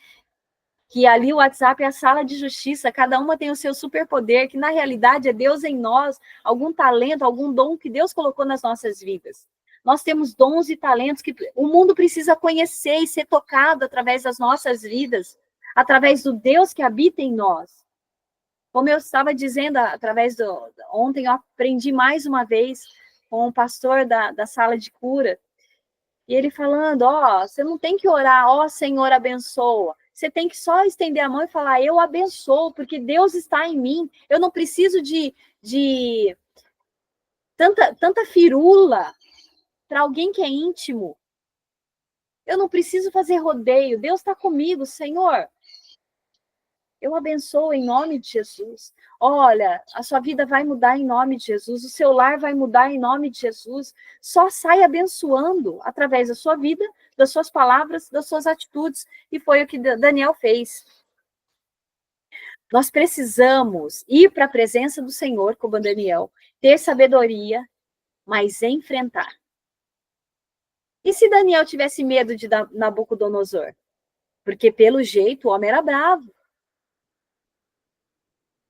Que ali o WhatsApp é a sala de justiça, cada uma tem o seu superpoder, que na realidade é Deus em nós, algum talento, algum dom que Deus colocou nas nossas vidas. Nós temos dons e talentos que o mundo precisa conhecer e ser tocado através das nossas vidas, através do Deus que habita em nós. Como eu estava dizendo, ontem eu aprendi mais uma vez com o pastor da sala de cura, e ele falando, você não tem que orar, Senhor, abençoa. Você tem que só estender a mão e falar, eu abençoo, porque Deus está em mim. Eu não preciso de tanta firula para alguém que é íntimo. Eu não preciso fazer rodeio. Deus está comigo, Senhor. Eu abençoo em nome de Jesus. Olha, a sua vida vai mudar em nome de Jesus, o seu lar vai mudar em nome de Jesus. Só sai abençoando através da sua vida, das suas palavras, das suas atitudes. E foi o que Daniel fez. Nós precisamos ir para a presença do Senhor, como Daniel, ter sabedoria, mas enfrentar. E se Daniel tivesse medo de Nabucodonosor? Porque, pelo jeito, o homem era bravo.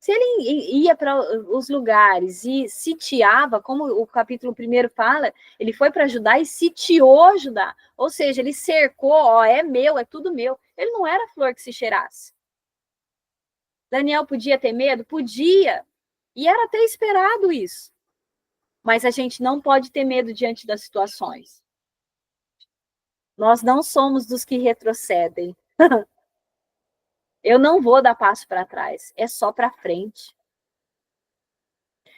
Se ele ia para os lugares e sitiava, como o capítulo 1 fala, ele foi para Judá e sitiou Judá. Ou seja, ele cercou, é meu, é tudo meu. Ele não era flor que se cheirasse. Daniel podia ter medo? Podia. E era até esperado isso. Mas a gente não pode ter medo diante das situações. Nós não somos dos que retrocedem. Eu não vou dar passo para trás, é só para frente.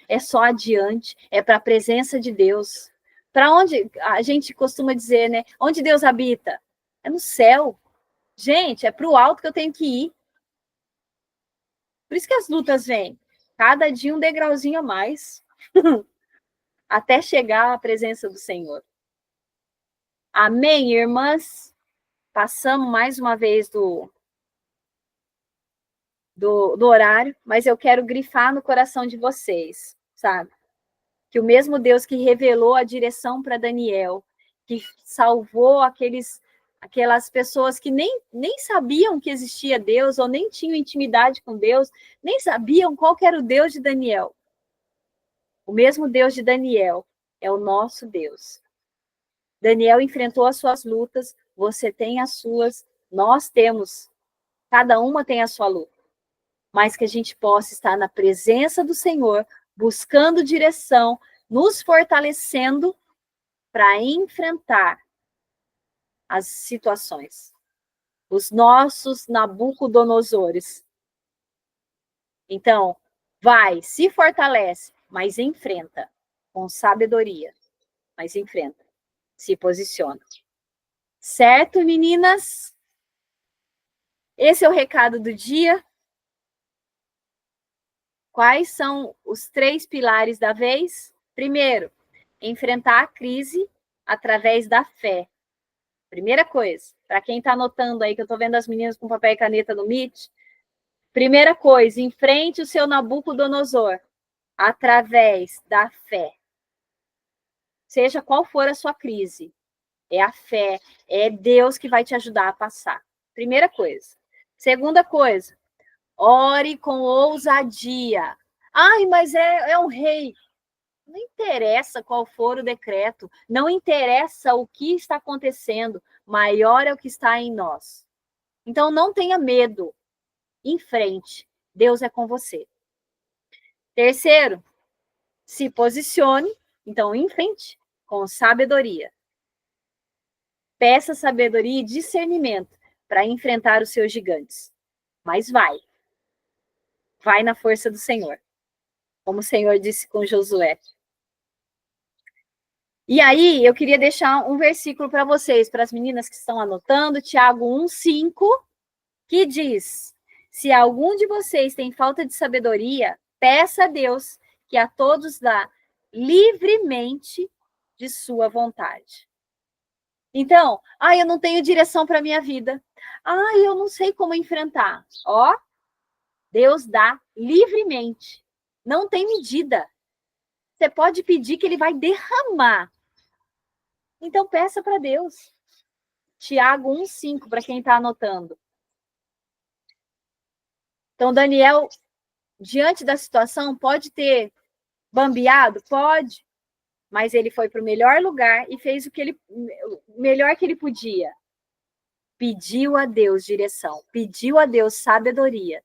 É só adiante, é para a presença de Deus. Para onde a gente costuma dizer, né? Onde Deus habita? É no céu. Gente, é para o alto que eu tenho que ir. Por isso que as lutas vêm. Cada dia um degrauzinho a mais. Até chegar à presença do Senhor. Amém, irmãs? Passamos mais uma vez do horário, mas eu quero grifar no coração de vocês, sabe? Que o mesmo Deus que revelou a direção para Daniel, que salvou aquelas pessoas que nem sabiam que existia Deus, ou nem tinham intimidade com Deus, nem sabiam qual era o Deus de Daniel. O mesmo Deus de Daniel é o nosso Deus. Daniel enfrentou as suas lutas, você tem as suas, nós temos, cada uma tem a sua luta. Mas que a gente possa estar na presença do Senhor, buscando direção, nos fortalecendo para enfrentar as situações. Os nossos Nabucodonosores. Então, se fortalece, mas enfrenta com sabedoria. Mas enfrenta, se posiciona. Certo, meninas? Esse é o recado do dia. Quais são os 3 pilares da vez? Primeiro, enfrentar a crise através da fé. Primeira coisa, para quem está anotando aí, que eu estou vendo as meninas com papel e caneta no Meet, primeira coisa, enfrente o seu Nabucodonosor através da fé. Seja qual for a sua crise, é a fé, é Deus que vai te ajudar a passar. Primeira coisa. Segunda coisa, ore com ousadia. Ai, mas é um rei. Não interessa qual for o decreto, não interessa o que está acontecendo, maior é o que está em nós. Então, não tenha medo, em frente, Deus é com você. Terceiro, se posicione, então, em frente, com sabedoria. Peça sabedoria e discernimento para enfrentar os seus gigantes. Mas vai na força do Senhor, como o Senhor disse com Josué. E aí, eu queria deixar um versículo para vocês, para as meninas que estão anotando, Tiago 1:5, que diz: se algum de vocês tem falta de sabedoria, peça a Deus, que a todos dá livremente de sua vontade. Então, eu não tenho direção para a minha vida. Eu não sei como enfrentar. Ó, Deus dá livremente. Não tem medida. Você pode pedir que ele vai derramar. Então, peça para Deus. Tiago 1:5, para quem está anotando. Então, Daniel, diante da situação, pode ter bambeado? Pode. Mas ele foi para o melhor lugar e fez o melhor que ele podia. Pediu a Deus direção, pediu a Deus sabedoria.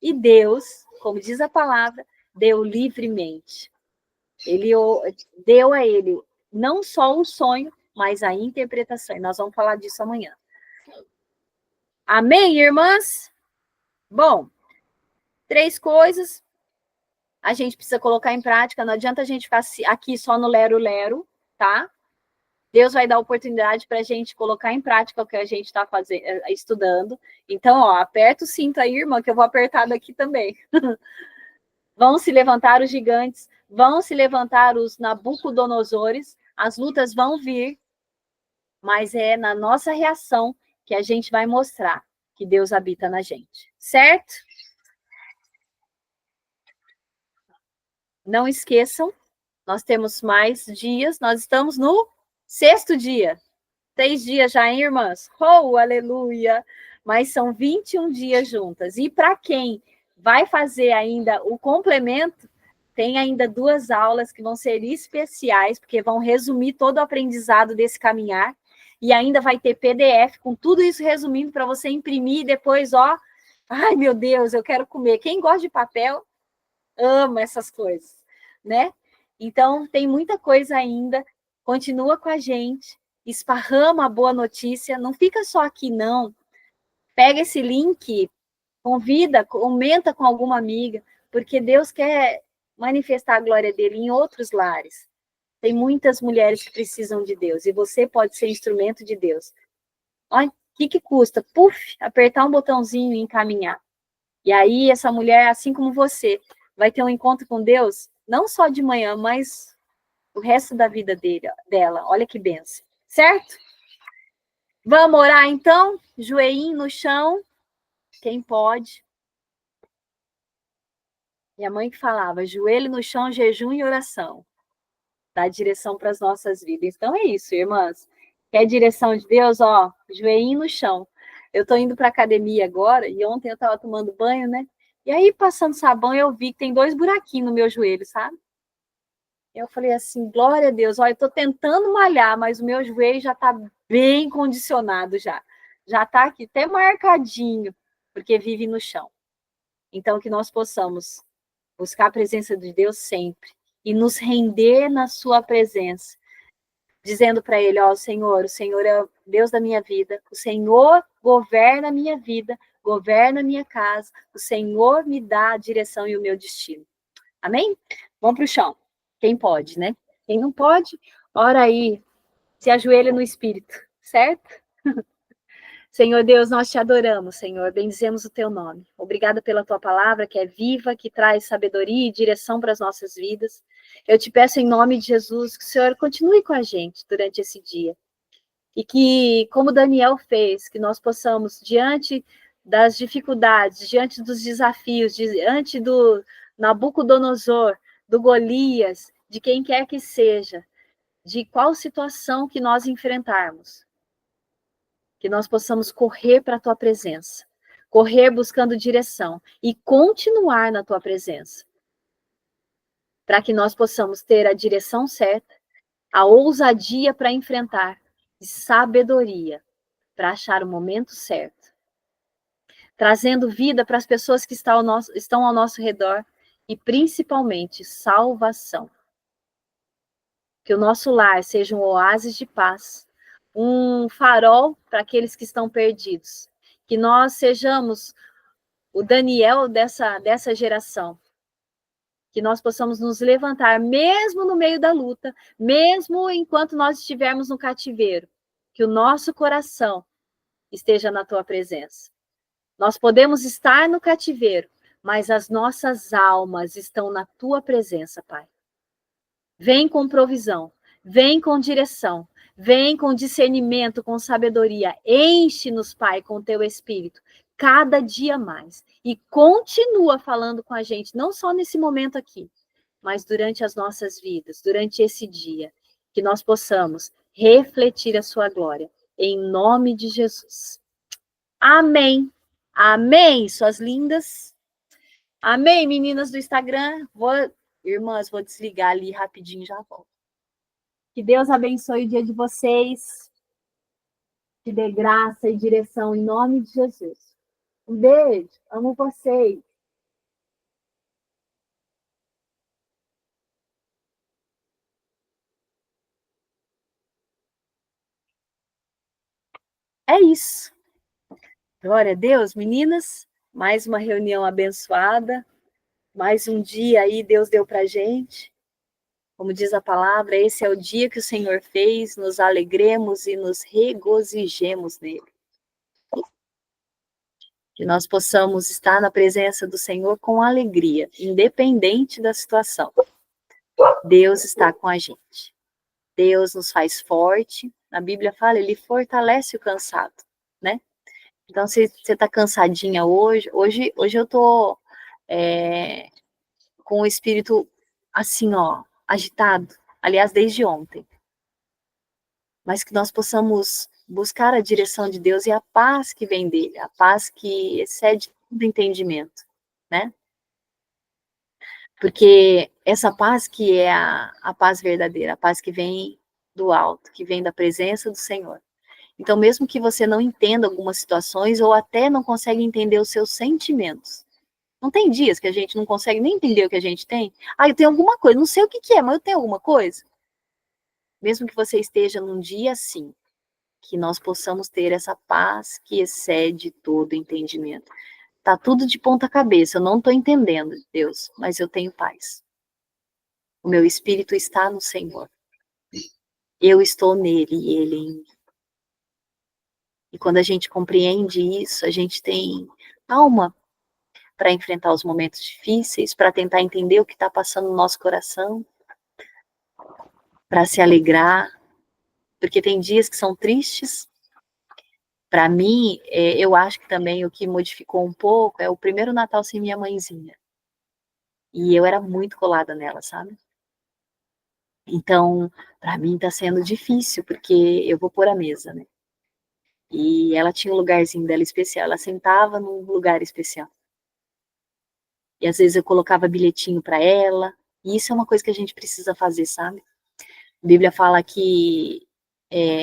E Deus, como diz a palavra, deu livremente. Ele deu a ele não só o sonho, mas a interpretação. E nós vamos falar disso amanhã. Amém, irmãs? Bom, 3 coisas a gente precisa colocar em prática. Não adianta a gente ficar aqui só no lero-lero, tá? Deus vai dar oportunidade para a gente colocar em prática o que a gente está estudando. Então, aperta o cinto aí, irmã, que eu vou apertar daqui também. Vão se levantar os gigantes, vão se levantar os Nabucodonosores, as lutas vão vir, mas é na nossa reação que a gente vai mostrar que Deus habita na gente, certo? Não esqueçam, nós temos mais dias, nós estamos no 6º dia. 6 dias já, hein, irmãs? Oh, aleluia! Mas são 21 dias juntas. E para quem vai fazer ainda o complemento, tem ainda 2 aulas que vão ser especiais, porque vão resumir todo o aprendizado desse caminhar. E ainda vai ter PDF com tudo isso resumindo para você imprimir e depois, ai, meu Deus, eu quero comer. Quem gosta de papel, ama essas coisas, né? Então, tem muita coisa ainda. Continua com a gente. Esparrama a boa notícia, não fica só aqui, não. Pega esse link, convida, comenta com alguma amiga, porque Deus quer manifestar a glória dele em outros lares. Tem muitas mulheres que precisam de Deus, e você pode ser instrumento de Deus. Olha, o que custa? Puf, apertar um botãozinho e encaminhar. E aí, essa mulher, assim como você, vai ter um encontro com Deus, não só de manhã, mas o resto da vida dela. Olha que benção. Certo? Vamos orar, então? Joelhinho no chão. Quem pode? Minha mãe que falava, joelho no chão, jejum e oração. Dá direção para as nossas vidas. Então é isso, irmãs. Quer direção de Deus? Joelhinho no chão. Eu estou indo para a academia agora, e ontem eu estava tomando banho, né? E aí, passando sabão, eu vi que tem 2 buraquinhos no meu joelho, sabe? Eu falei assim, glória a Deus, eu estou tentando malhar, mas o meu joelho já está bem condicionado já. Já está aqui até marcadinho, porque vive no chão. Então, que nós possamos buscar a presença de Deus sempre e nos render na sua presença, dizendo para ele, o Senhor é o Deus da minha vida, o Senhor governa a minha vida, governa a minha casa, o Senhor me dá a direção e o meu destino. Amém? Vamos para o chão. Quem pode, né? Quem não pode, ora aí, se ajoelha no Espírito, certo? Senhor Deus, nós te adoramos, Senhor, bendizemos o teu nome. Obrigada pela tua palavra, que é viva, que traz sabedoria e direção para as nossas vidas. Eu te peço em nome de Jesus que o Senhor continue com a gente durante esse dia. E que, como Daniel fez, que nós possamos, diante das dificuldades, diante dos desafios, diante do Nabucodonosor, do Golias, de quem quer que seja, de qual situação que nós enfrentarmos, que nós possamos correr para a tua presença, correr buscando direção e continuar na tua presença, para que nós possamos ter a direção certa, a ousadia para enfrentar e sabedoria para achar o momento certo, trazendo vida para as pessoas que estão ao nosso redor e principalmente salvação. Que o nosso lar seja um oásis de paz, um farol para aqueles que estão perdidos. Que nós sejamos o Daniel dessa geração, que nós possamos nos levantar, mesmo no meio da luta, mesmo enquanto nós estivermos no cativeiro, que o nosso coração esteja na tua presença. Nós podemos estar no cativeiro, mas as nossas almas estão na tua presença, Pai. Vem com provisão, vem com direção, vem com discernimento, com sabedoria. Enche-nos, Pai, com teu Espírito, cada dia mais. E continua falando com a gente, não só nesse momento aqui, mas durante as nossas vidas, durante esse dia, que nós possamos refletir a sua glória. Em nome de Jesus. Amém. Amém, suas lindas. Amém, meninas do Instagram. Irmãs, vou desligar ali rapidinho e já volto. Que Deus abençoe o dia de vocês. Que dê graça e direção em nome de Jesus. Um beijo. Amo vocês. É isso. Glória a Deus, meninas. Mais uma reunião abençoada. Mais um dia aí Deus deu pra gente. Como diz a palavra, esse é o dia que o Senhor fez, nos alegremos e nos regozijemos nele. Que nós possamos estar na presença do Senhor com alegria, independente da situação. Deus está com a gente. Deus nos faz forte. A Bíblia fala, ele fortalece o cansado, né? Então, se você está cansadinha hoje eu estou com o espírito assim, ó, agitado. Aliás, desde ontem. Mas que nós possamos buscar a direção de Deus e a paz que vem dele, a paz que excede todo entendimento, né? Porque essa paz que é a paz verdadeira, a paz que vem do alto, que vem da presença do Senhor. Então, mesmo que você não entenda algumas situações ou até não consegue entender os seus sentimentos, não tem dias que a gente não consegue nem entender o que a gente tem? Ah, eu tenho alguma coisa, não sei o que é, mas eu tenho alguma coisa. Mesmo que você esteja num dia assim, que nós possamos ter essa paz que excede todo entendimento. Tá tudo de ponta cabeça, eu não estou entendendo, Deus, mas eu tenho paz. O meu espírito está no Senhor. Eu estou nele e ele em mim. E quando a gente compreende isso, a gente tem calma para enfrentar os momentos difíceis, para tentar entender o que está passando no nosso coração, para se alegrar, porque tem dias que são tristes. Para mim, eu acho que também o que modificou um pouco é o primeiro Natal sem minha mãezinha. E eu era muito colada nela, sabe? Então, para mim está sendo difícil, porque eu vou pôr a mesa, né? E ela tinha um lugarzinho dela especial, ela sentava num lugar especial. E às vezes eu colocava bilhetinho para ela, e isso é uma coisa que a gente precisa fazer, sabe? A Bíblia fala que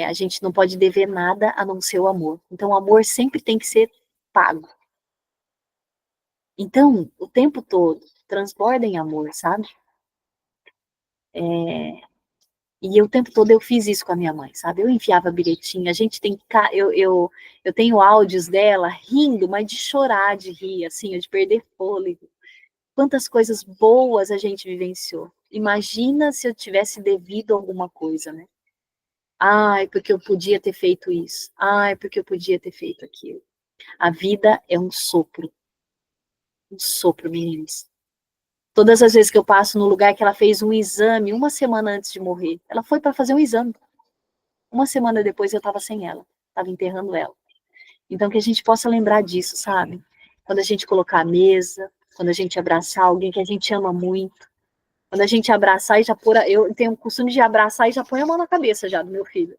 a gente não pode dever nada a não ser o amor. Então, o amor sempre tem que ser pago. Então, o tempo todo, transborda em amor, sabe? E o tempo todo eu fiz isso com a minha mãe, sabe? Eu enfiava bilhetinho, a gente tem que... Eu tenho áudios dela rindo, mas de chorar, de rir, assim, de perder fôlego. Quantas coisas boas a gente vivenciou. Imagina se eu tivesse devido alguma coisa, né? Ai, porque eu podia ter feito isso. Ai, porque eu podia ter feito aquilo. A vida é um sopro. Um sopro, meninos. Todas as vezes que eu passo no lugar que ela fez um exame, uma semana antes de morrer, ela foi para fazer um exame. Uma semana depois eu estava sem ela, estava enterrando ela. Então que a gente possa lembrar disso, sabe? Quando a gente colocar a mesa, quando a gente abraçar alguém que a gente ama muito, quando a gente abraçar e já pôr, eu tenho o costume de abraçar e já põe a mão na cabeça já do meu filho.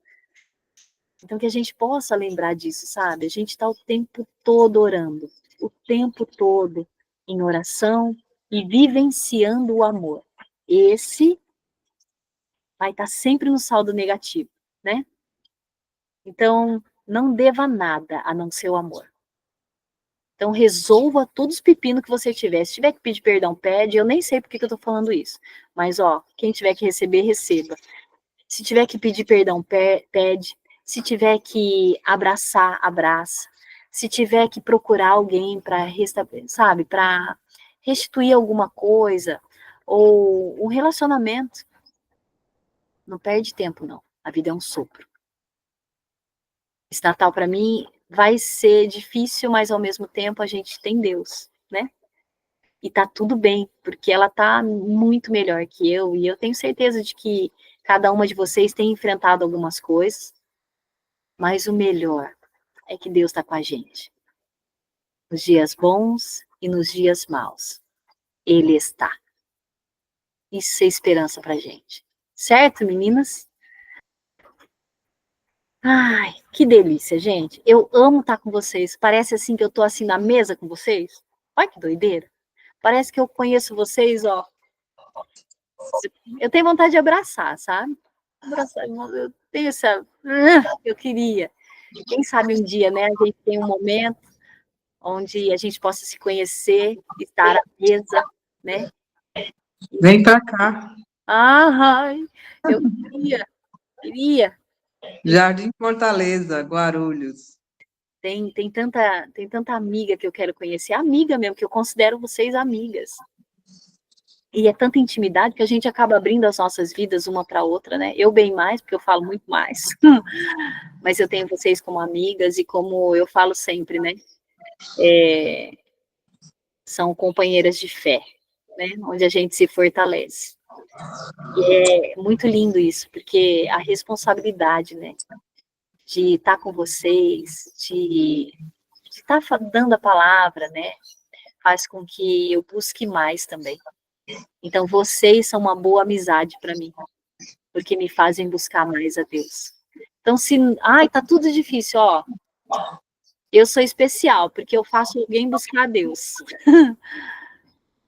Então que a gente possa lembrar disso, sabe? A gente está o tempo todo orando, o tempo todo em oração e vivenciando o amor. Esse vai estar sempre no saldo negativo, né? Então, não deva nada a não ser o amor. Então, resolva todos os pepinos que você tiver. Se tiver que pedir perdão, pede. Eu nem sei por que eu tô falando isso. Mas, ó, quem tiver que receber, receba. Se tiver que pedir perdão, pede. Se tiver que abraçar, abraça. Se tiver que procurar alguém para, sabe, para restituir alguma coisa, ou um relacionamento. Não perde tempo, não. A vida é um sopro. Esse Natal, para mim, vai ser difícil, mas ao mesmo tempo a gente tem Deus, né? E tá tudo bem, porque ela tá muito melhor que eu, e eu tenho certeza de que cada uma de vocês tem enfrentado algumas coisas, mas o melhor é que Deus está com a gente. Nos dias bons e nos dias maus. Ele está. Isso é esperança pra gente. Certo, meninas? Ai, que delícia, gente. Eu amo estar com vocês. Parece assim que eu tô assim na mesa com vocês. Olha que doideira. Parece que eu conheço vocês, ó. Eu tenho vontade de abraçar, sabe? Abraçar, eu tenho essa... Eu queria. Quem sabe um dia, né, a gente tem um momento onde a gente possa se conhecer, estar à mesa, né? Vem para cá. Ai, eu queria. Jardim Fortaleza, Guarulhos. Tem tanta amiga que eu quero conhecer, amiga mesmo, que eu considero vocês amigas. E é tanta intimidade que a gente acaba abrindo as nossas vidas uma para outra, né? Eu bem mais, porque eu falo muito mais. Mas eu tenho vocês como amigas e como eu falo sempre, né? São companheiras de fé, né? Onde a gente se fortalece. E é muito lindo isso, porque a responsabilidade, né? De estar com vocês, de estar dando a palavra, né? Faz com que eu busque mais também. Então, vocês são uma boa amizade para mim, porque me fazem buscar mais a Deus. Então, se... Ai, tá tudo difícil, ó. Eu sou especial, porque eu faço alguém buscar a Deus.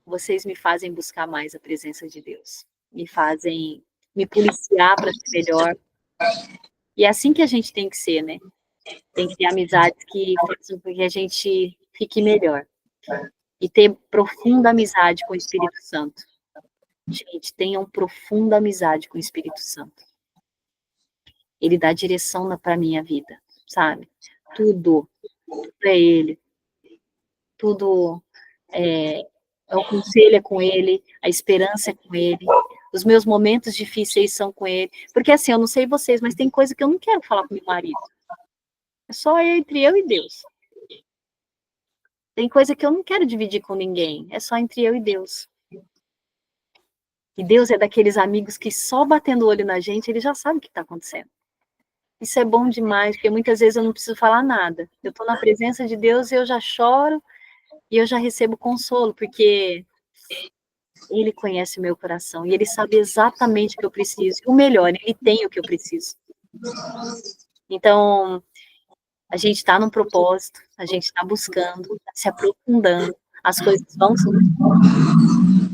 Vocês me fazem buscar mais a presença de Deus. Me fazem me policiar para ser melhor. E é assim que a gente tem que ser, né? Tem que ter amizades que façam com que a gente fique melhor. E ter profunda amizade com o Espírito Santo. Gente, tenham profunda amizade com o Espírito Santo. Ele dá direção para a minha vida, sabe? Tudo é ele. Tudo o conselho é com ele, a esperança é com ele, os meus momentos difíceis são com ele. Porque assim, eu não sei vocês, mas tem coisa que eu não quero falar com meu marido. É só entre eu e Deus. Tem coisa que eu não quero dividir com ninguém. É só entre eu e Deus. E Deus é daqueles amigos que só batendo o olho na gente, ele já sabe o que está acontecendo. Isso é bom demais, porque muitas vezes eu não preciso falar nada. Eu estou na presença de Deus e eu já choro e eu já recebo consolo, porque Ele conhece o meu coração e Ele sabe exatamente o que eu preciso. E o melhor, Ele tem o que eu preciso. Então, a gente está num propósito, a gente está buscando, tá se aprofundando, as coisas vão se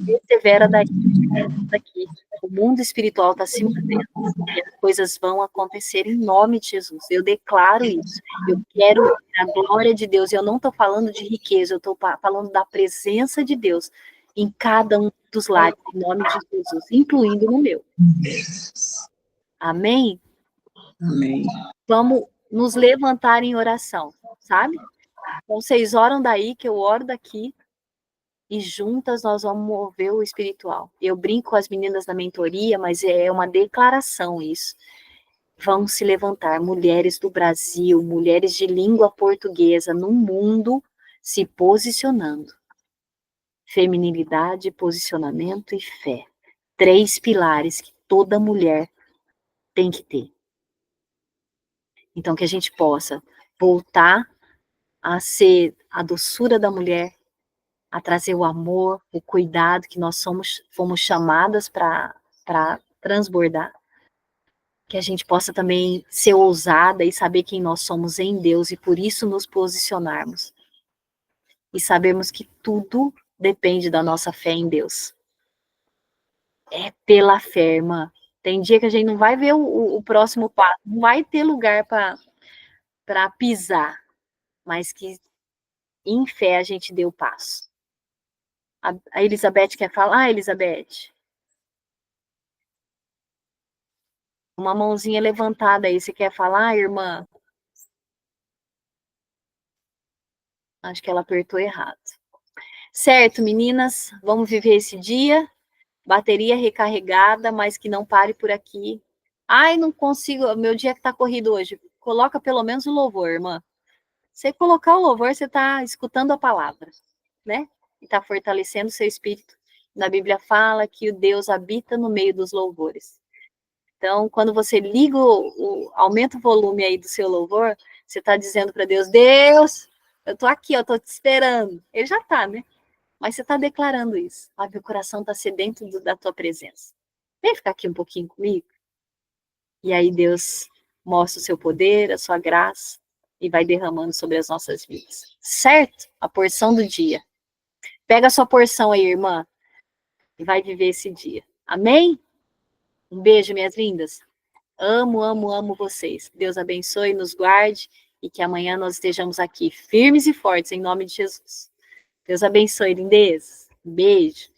persevera daqui. O mundo espiritual está se movendo e as coisas vão acontecer em nome de Jesus. Eu declaro isso. Eu quero a glória de Deus. Eu não estou falando de riqueza, eu estou falando da presença de Deus em cada um dos lares, em nome de Jesus, incluindo no meu. Amém? Amém. Vamos nos levantar em oração, sabe? Então, vocês oram daí, que eu oro daqui, e juntas nós vamos mover o espiritual. Eu brinco com as meninas da mentoria, mas é uma declaração isso. Vão se levantar mulheres do Brasil, mulheres de língua portuguesa no mundo se posicionando. Feminilidade, posicionamento e fé. 3 pilares que toda mulher tem que ter. Então, que a gente possa voltar a ser a doçura da mulher, a trazer o amor, o cuidado que nós fomos chamadas para transbordar. Que a gente possa também ser ousada e saber quem nós somos em Deus e por isso nos posicionarmos. E sabemos que tudo depende da nossa fé em Deus. É pela fé, irmã. Tem dia que a gente não vai ver o próximo passo, não vai ter lugar para pisar, mas que em fé a gente deu o passo. A Elizabeth quer falar, Elizabeth? Uma mãozinha levantada aí, você quer falar, irmã? Acho que ela apertou errado. Certo, meninas, vamos viver esse dia bateria recarregada, mas que não pare por aqui. Ai, não consigo, meu dia que tá corrido hoje. Coloca pelo menos o louvor, irmã. Você colocar o louvor, você está escutando a palavra, né? E está fortalecendo o seu espírito. Na Bíblia fala que o Deus habita no meio dos louvores. Então, quando você liga, aumenta o volume aí do seu louvor, você está dizendo para Deus, Deus, eu estou aqui, eu estou te esperando. Ele já está, né? Mas você está declarando isso. Ah, meu coração está sedento da tua presença. Vem ficar aqui um pouquinho comigo. E aí Deus mostra o seu poder, a sua graça, e vai derramando sobre as nossas vidas. Certo? A porção do dia. Pega a sua porção aí, irmã, e vai viver esse dia. Amém? Um beijo, minhas lindas. Amo, amo, amo vocês. Deus abençoe, nos guarde e que amanhã nós estejamos aqui firmes e fortes em nome de Jesus. Deus abençoe, lindezas. Beijo.